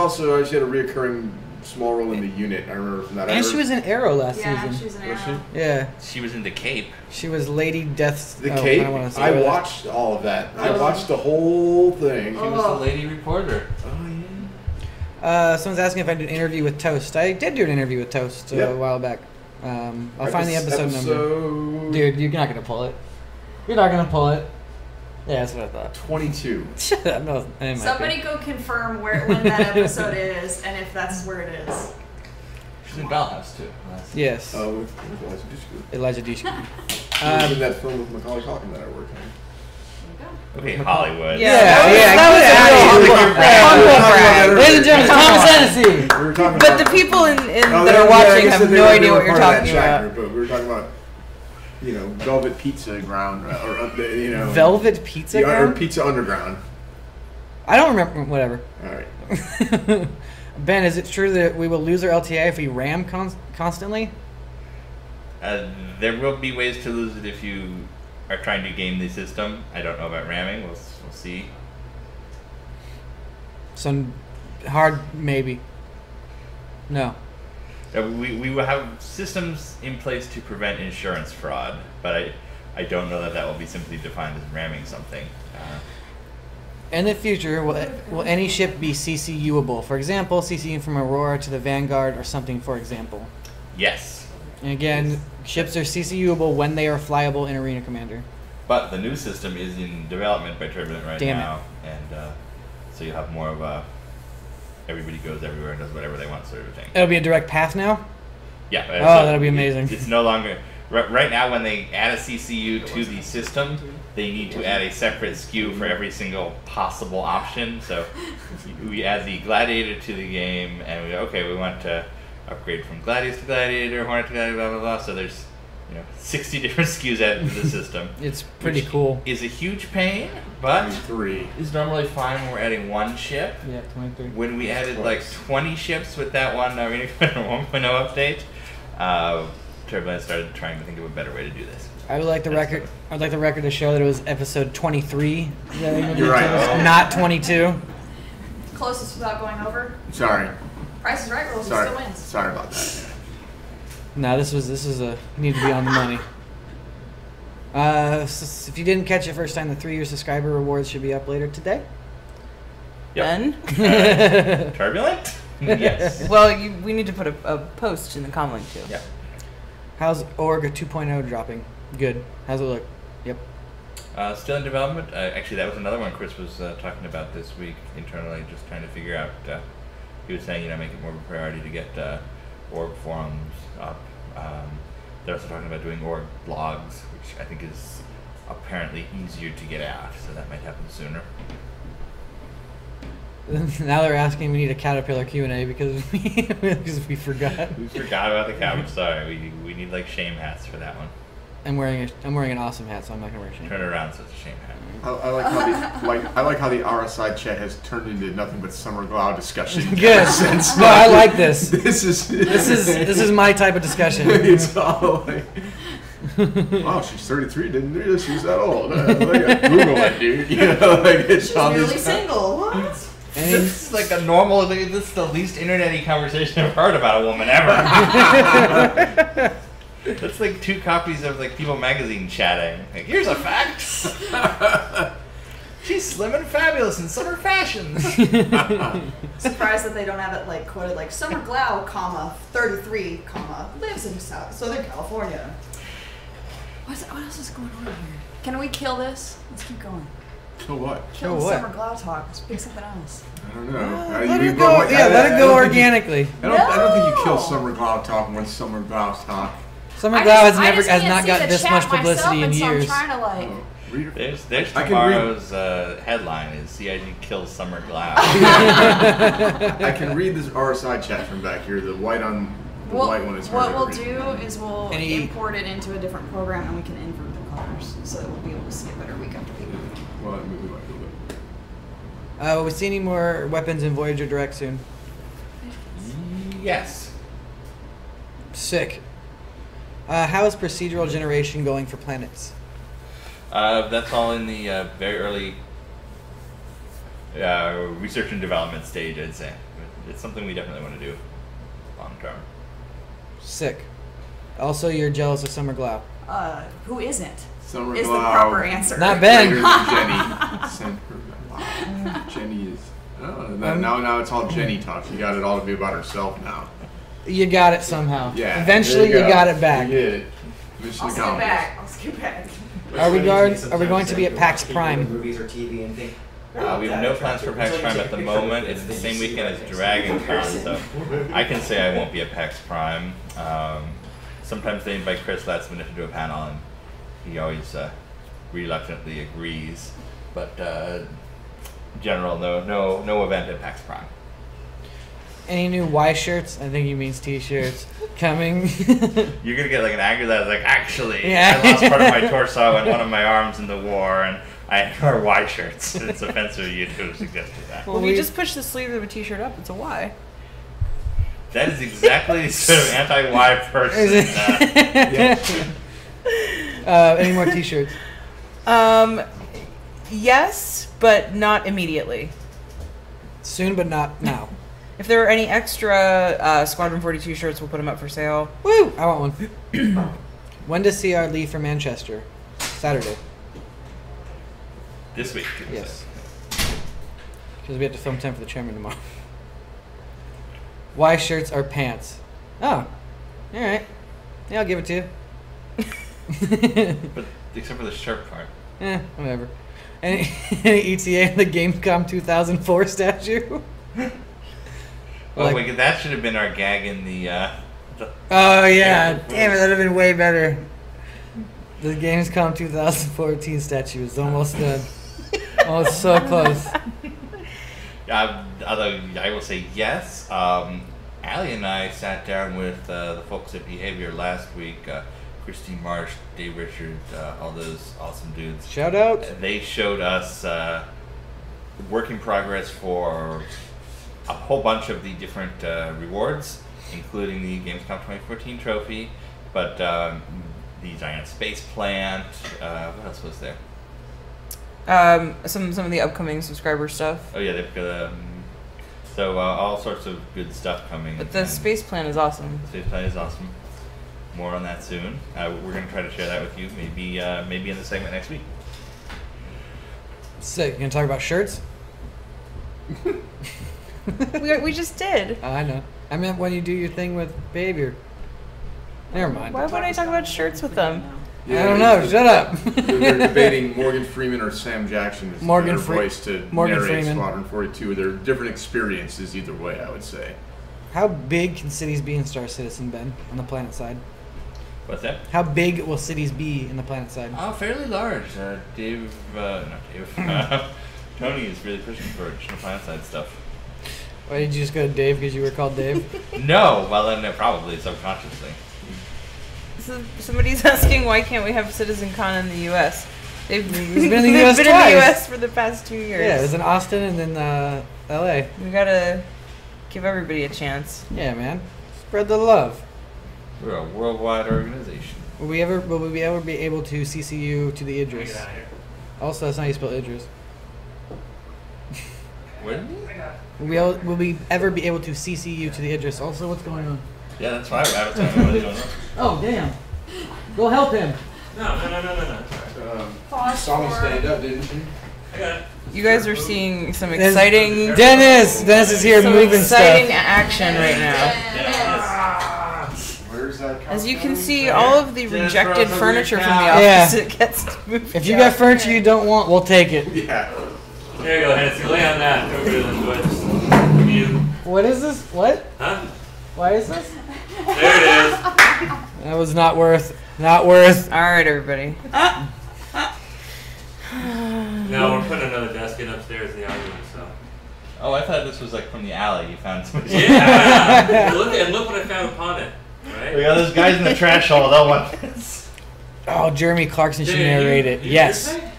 reoccurring small role in the unit. I remember from that. And she was in Arrow last Yeah, season. she was an Was arrow. Yeah, She was in the Cape. she was Lady Death's. The oh, Cape. I, don't wanna say I that. watched all of that. I Oh. watched the whole thing. She was the lady reporter. Oh yeah. Someone's asking if I did an interview with Toast. I did do an interview with Toast Yep. a while back. I'll find the episode number. Dude, you're not gonna pull it. You're not gonna pull it. Yeah, that's what I thought. 22. Shut up. No, it might be. Somebody go confirm when that episode is and if that's where it is. She's in Dollhouse too. Yes. Oh, with Elijah Dushku. Elijah Dushku. She was in that film with Macaulay Culkin that I worked on. Okay, Hollywood. Yeah. Ladies and gentlemen, Thomas Hennessy. We were talking But about, the people in Oh, that yeah, are I watching guess have that no they idea were what you're part of talking that chat about. group, but we were talking about, Velvet Pizza Ground, Velvet Pizza or Ground? Pizza Underground. I don't remember. Whatever. All right. Ben, is it true that we will lose our LTI if we ram constantly? There will be ways to lose it if you are trying to game the system. I don't know about ramming. We'll see. Some hard, maybe. No. We will have systems in place to prevent insurance fraud, but I don't know that will be simply defined as ramming something. In the future, will any ship be CCU-able? For example, CCing from Aurora to the Vanguard or something, for example. Yes. And again, ships are CCU-able when they are flyable in Arena Commander. But the new system is in development by Turbulent right Damn it. now, and so you have more of a everybody goes everywhere and does whatever they want sort of thing. It'll be a direct path now? Yeah. Oh, that'll be amazing. It's no longer right now. When they add a CCU to the system, they need to add a separate SKU for every single possible option. So we add the Gladiator to the game, and we go, okay, we want to upgrade from Gladius to Gladiator, Hornet to Gladiator, blah blah blah. So there's 60 different SKUs added to the system. It's pretty which cool. Is a huge pain, but 3. is normally fine when we're adding one ship. Yeah, 23. When we added like 20 ships with that one Arena Commander 1.0 update, Turbulence started trying to think of a better way to do this. I would like the record. I'd like the record to show that it was episode 23. You're right. Not 22. Closest without going over. Sorry. Price is Right rules, he Sorry. still wins. Sorry about that. No, this is a need to be on the money. If you didn't catch it first time, the 3-year subscriber rewards should be up later today. Yep. Ben? Turbulent? Yes. Well, we need to put a post in the comm link too. Yeah. How's Org 2.0 dropping? Good. How's it look? Yep. Still in development. Actually, that was another one Chris was talking about this week internally, just trying to figure out. He was saying, make it more of a priority to get org forums up. They're also talking about doing org blogs, which I think is apparently easier to get out, so that might happen sooner. Now they're asking we need a Caterpillar Q&A because we forgot. We forgot about the couch. Sorry, we need like shame hats for that one. I'm wearing an awesome hat, so I'm not gonna wear a shame. Turn it around so it's a shame hat. I like how the RSI chat has turned into nothing but summer Glau discussion. Good. Since No, I like this. This is my type of discussion. It's all like, wow, she's 33. Didn't do this. She's that old. Like, Google it, dude. It's She's all nearly these- single. What? This is like a normal. This is the least internet-y conversation I've heard about a woman ever. That's like 2 copies of like People magazine chatting. Like, here's a fact. She's slim and fabulous in summer fashions. Surprised that they don't have it like quoted like Summer Glau, 33, lives in Southern California. What else is going on here? Can we kill this? Let's keep going. So what? Kill Kill the what? Summer Glau talk. Let's pick something else. I don't know. Let it go. Yeah, let it go organically. I don't think you kill No. Summer Glau talk when Summer Glau's talk. Summer I Glau just has can't not see got the this chat much myself, publicity in and so years. I'm trying to like. Read her. There's I can read- tomorrow's headline is CIG kills Summer Glau. I can read this RSI chat from back here. The white one is What hard we'll to read. do is we'll Any- import it into a different program and we can invert the colors so that we'll be able to see it better week after week. Well, we might do that. Will we see any more weapons in Voyager Direct soon? Yes. Sick. How is procedural generation going for planets? That's all in the very early research and development stage, I'd say. It's something we definitely want to do. long term. Sick. Also, you're jealous of Summer Glau. Who isn't? Summer Is the Glau. proper answer. Not Ben. Greater than Jenny. Send her. Wow. Jenny is. Oh, now it's all Jenny talk. She got it all to be about herself now. You got it somehow. Yeah. Eventually, there you go. got it back. You get it. Mission I'll skip accomplished. back. I'll skip back. Are we going to be at PAX Prime? Movies or TV and think. We have no plans for PAX Prime at the moment. It's the same weekend as Dragon Con, so I can say I won't be at PAX Prime. Sometimes they invite Chris last minute to do a panel, and he always reluctantly agrees. But general, no event at PAX Prime. Any new Y shirts? I think he means T-shirts coming. You're gonna get like an angry that like, actually, Yeah. I lost part of my torso and one of my arms in the war, and I wear Y shirts. It's offensive of you to suggest that. Well, we just push the sleeve of a t-shirt up. It's a Y. That is exactly the sort of anti-Y person. Any more T-shirts? Yes, but not immediately. Soon, but not now. If there are any extra Squadron 42 shirts, we'll put them up for sale. Woo! I want one. When does CR leave for Manchester? Saturday. This week. Yes. Because we have to film 10 for the chairman tomorrow. Y shirts are pants. Oh. Alright. Yeah, I'll give it to you. But except for the shirt part. Whatever. Any ETA in the Gamescom 2004 statue? Oh, wait, that should have been our gag in the. Oh yeah, damn it, that'd have been way better. The Gamescom 2014 statue is almost done. Oh, it's so close. Although I will say yes. Allie and I sat down with the folks at Behavior last week. Christine Marsh, Dave Richard, all those awesome dudes. Shout out. They showed us work in progress for a whole bunch of the different rewards, including the Gamescom 2014 trophy, but the giant space plant. What else was there? Some of the upcoming subscriber stuff. Oh yeah, they've got so all sorts of good stuff coming. But the space plan is awesome. The space plan is awesome. More on that soon. We're gonna try to share that with you, maybe in the segment next week. Sick. You gonna talk about shirts? we just did. Oh, I know. I meant when you do your thing with Behavior. Never mind. Why would I talk about shirts with them? I don't know. Shut up. They're debating Morgan Freeman or Sam Jackson as Morgan their voice to Morgan narrate Freeman. Squadron 42. They're different experiences either way, I would say. How big can cities be in Star Citizen, Ben, on the planet side? What's that? How big will cities be in the planet side? Oh, fairly large. Dave, not Dave. Tony is really pushing for additional planet side stuff. Why did you just go to Dave because you were called Dave? No, well then probably subconsciously. So somebody's asking why can't we have CitizenCon in the U.S. They've been in the US been twice. in the U.S. for the past 2 years. Yeah, it was in Austin and then L.A. We gotta give everybody a chance. Yeah, man. Spread the love. We're a worldwide organization. Will we ever be able to CC you to the Idris? Also, that's not how you spell Idris. What? Will we ever be able to CC you to the Idris? Also, what's going on? Yeah, that's why I was talking about what's going on. Oh, damn. Go help him. No. Saw me stand up, didn't you? I got it. You guys are seeing some exciting, Dennis is here some moving exciting stuff. action right now. Where's that? As you can see, all of the rejected furniture from the Yeah. office it gets moved. If you got furniture you don't want, we'll take it. Yeah. There you go, Nancy. Lay on that. Everybody will enjoy this. You. What is this? What? Huh? Why is this? There it is. That was not worth. Not worth. All right, everybody. No, we're putting another desk in upstairs in the audience, so. Oh, I thought this was like from the alley. You found somebody. Yeah! look what I found upon it. Right? We got those guys in the trash hole. They'll want this. Oh, Jeremy Clarkson should Did narrate you- it. did you Yes. say?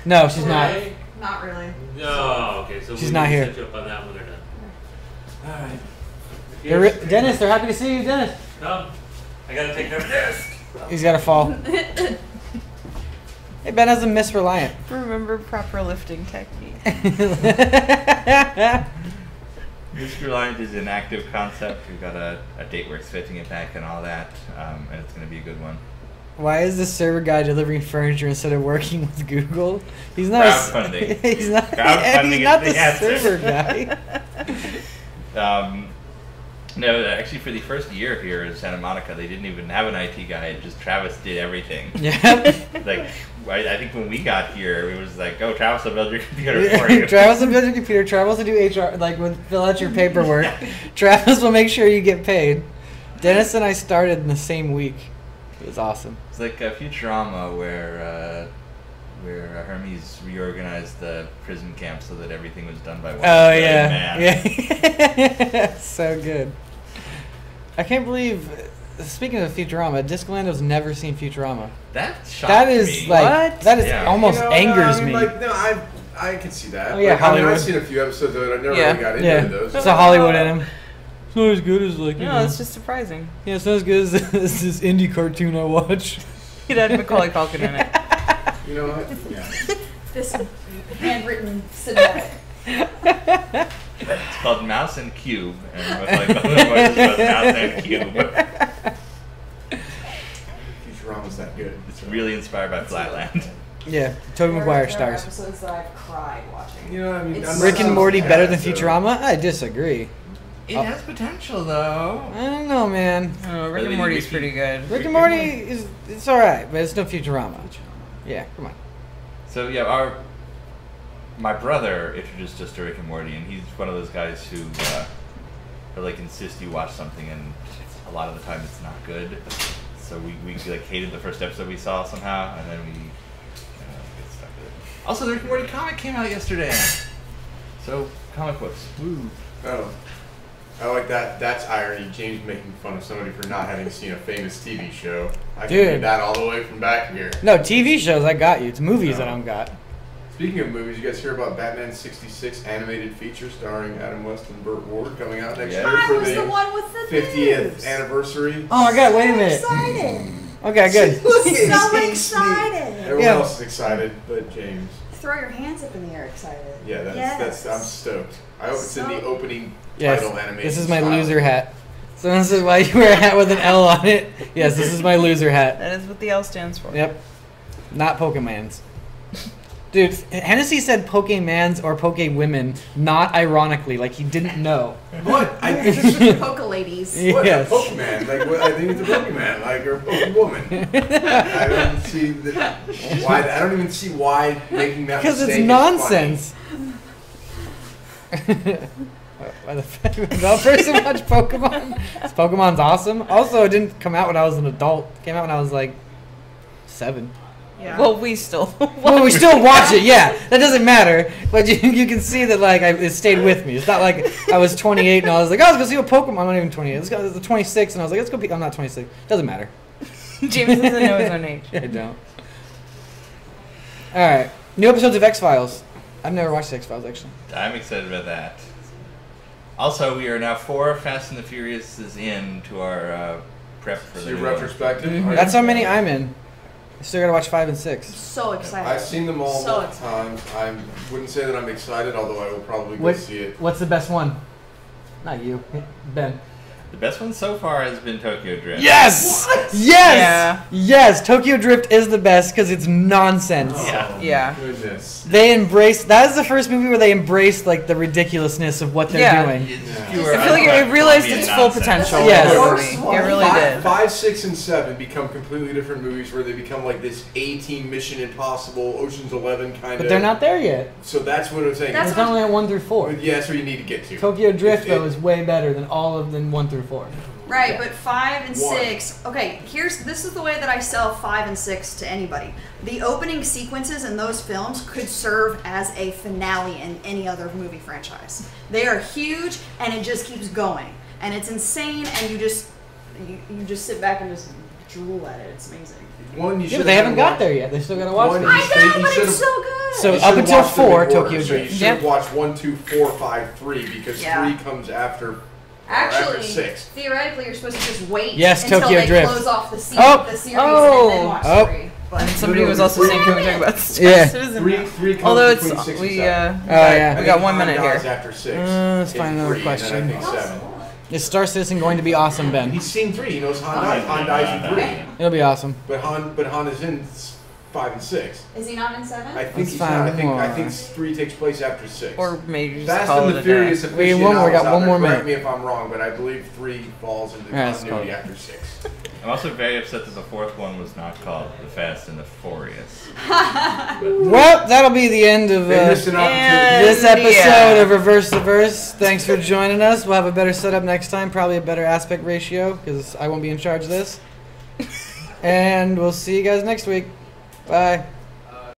No, she's not. Right? Not really. No, okay, so She's we not can here. set you up on that when they're done. Alright. Dennis, they're happy to see you, Dennis. No, I gotta take care of this. He's got to fall. Hey, Ben has a Miss Reliant. Remember proper lifting technique. Mystery Reliant is an active concept. We've got a date we're expecting it back and all that, and it's going to be a good one. Why is the server guy delivering furniture instead of working with Google? He's not Crowdfunding. He's not. Crowdfunding He's not is the the answer. server guy. No, actually, for the first year here in Santa Monica, they didn't even have an IT guy. Just Travis did everything. Yeah. Like, I think when we got here, it was like, oh, Travis will build your computer for you. Travis will build your computer. Travis will do HR, like fill out your paperwork. Travis will make sure you get paid. Dennis and I started in the same week. It was awesome. It's like Futurama, where Hermes reorganized the prison camp so that everything was done by one. Oh big yeah, man. yeah. So good. I can't believe. Speaking of Futurama, Discolando's never seen Futurama. That shocked That is me. like What? that is Yeah. almost angers I mean, me. Like, no, I can see that. Oh, yeah, Like, I mean, Hollywood. I've seen a few episodes of it. I never Yeah. really got into Yeah, those. it's a Hollywood in him. It's not as good as like No, it's just surprising. yeah, it's not as good as this indie cartoon I watch. It had Macaulay Culkin in it. You know what? Yeah. This handwritten cinematic. It's called Mouse and Cube, and with like the voices was Mouse and Cube. Futurama's that good. It's really inspired by Flatland. Yeah, Tobey Maguire There are stars. episodes that I've cried watching. You know what I mean? It's I'm not Rick and so Morty bad, better than so- Futurama? I disagree. It has potential, though. I don't know, man. Oh, Rick Really, and Morty's Ricky- pretty good. Rick and Morty it's all right, but it's no Futurama. Yeah, come on. So yeah, my brother introduced us to Rick and Morty, and he's one of those guys who like insist you watch something, and a lot of the time it's not good. So we like hated the first episode we saw somehow, and then we get stuck with it. Also, the Rick and Morty comic came out yesterday. So comic books, woo! Oh. I like that. That's irony. James making fun of somebody for not having seen a famous TV show. I can Dude. read that all the way from back here. No, TV shows I got you. It's movies I don't got. Speaking of movies, you guys hear about Batman 66 animated feature starring Adam West and Burt Ward coming out next Yeah. year I for was the the one with the 50th boobs. anniversary? Oh my god, wait a So minute. excited. Okay, good. So excited. Everyone Yeah. else is excited, but James. Throw your hands up in the air, excited. Yeah, that's Yes. I'm stoked. I hope it's in the opening Yes, title animation. this is my style. loser hat. So this is why you wear a hat with an L on it. Yes, this is my loser hat. That is what the L stands for. Yep. Not Pokemans. Dude, Hennessy said Pokemans or Pokewomen, not ironically, like he didn't know. What? Poke ladies. What? Yes. A Pokemon? Like, what, I think it's a Pokemon, like, or a Pokewoman. I don't see why. I don't even see why making that Because mistake it's is nonsense. Why the fuck would that person watch Pokemon? Pokemon's awesome. Also, it didn't come out when I was an adult. It came out when I was like 7. Yeah. Well, we still. Well, we still watch it, yeah. That doesn't matter. But you can see that like it stayed with me. It's not like I was 28 and I was like, oh, let's go see a Pokemon. I'm not even 28. Let's go. It's 26 and I was like, let's go. I'm not 26. Doesn't matter. James doesn't know his own age. I don't. All right. New episodes of X-Files. I've never watched X-Files actually. I'm excited about that. Also, we are now 4 Fast and the Furious in to our prep for So the your new one. retrospective. Mm-hmm. That's how many I'm in. I still gotta watch 5 and 6. So excited. I've seen them all So multiple times. I wouldn't say that I'm excited, although I will probably go What- see it. What's the best one? Not you, Ben. The best one so far has been Tokyo Drift. Yes! Yes! Yeah. Yes! Tokyo Drift is the best because it's nonsense. Yeah. Yeah. Goodness. They embrace. That is the first movie where they embraced like the ridiculousness of what they're Yeah. doing. It's I pure I feel like it uncut realized comedy its and full nonsense. potential. Yes. in the Worst movie. one. It really Five- did. 5, 6, and 7 become completely different movies where they become like this A-Team Mission Impossible, Ocean's 11 kind of. But they're not there yet. So that's what I'm saying. That's It's only at 1 through 4. Yeah, that's where you need to get to. Tokyo Drift It- though is way better than all of them 1 through 4. Right, but 5 and One. 6. Okay, this is the way that I sell 5 and 6 to anybody. The opening sequences in those films could serve as a finale in any other movie franchise. They are huge, and it just keeps going, and it's insane, and you just sit back and just drool at it. It's amazing. One, you Yeah, should but they haven't got there yet. They still gotta watch One, them. I You know, but should've- it's so good. So You up should've until watched them 4, in order. Tokyo So Drift. you should Yeah. have watched 1, 2, 4, 5, 3 because Yeah. 3 comes after. After Actually, 6. theoretically, you're supposed to just wait Yes, until Tokyo they Drift. close off the series Oh. and then Oh. watch Oh. 3. And somebody was also saying, can we talk about Star Yeah. Citizen? Three comes Although between it's 6 we and 7. Oh, yeah. we got 1 Han minute dies here. after 6. Let's in find another 3, question. And then I think 7. Is Star Citizen going to be awesome, Ben? He's seen 3. He knows Han dies. Han dies in 3. It'll be awesome. But Han is in 5 and 6. Is he not in 7? I think Let's he's find not. I more. think 3 takes place after 6. Or maybe just Fast call and it the a Furious day. We got aficionados one more correct minute. me if I'm wrong, but I believe 3 falls into Yeah, let's continuity call it. after 6. I'm also very upset that the 4th one was not called The Fast and the Furious. Well, that'll be the end of They missed an opportunity. and- this episode Yeah. of Reverse the Verse. Thanks for joining us. We'll have a better setup next time, probably a better aspect ratio, because I won't be in charge of this. And we'll see you guys next week. Bye.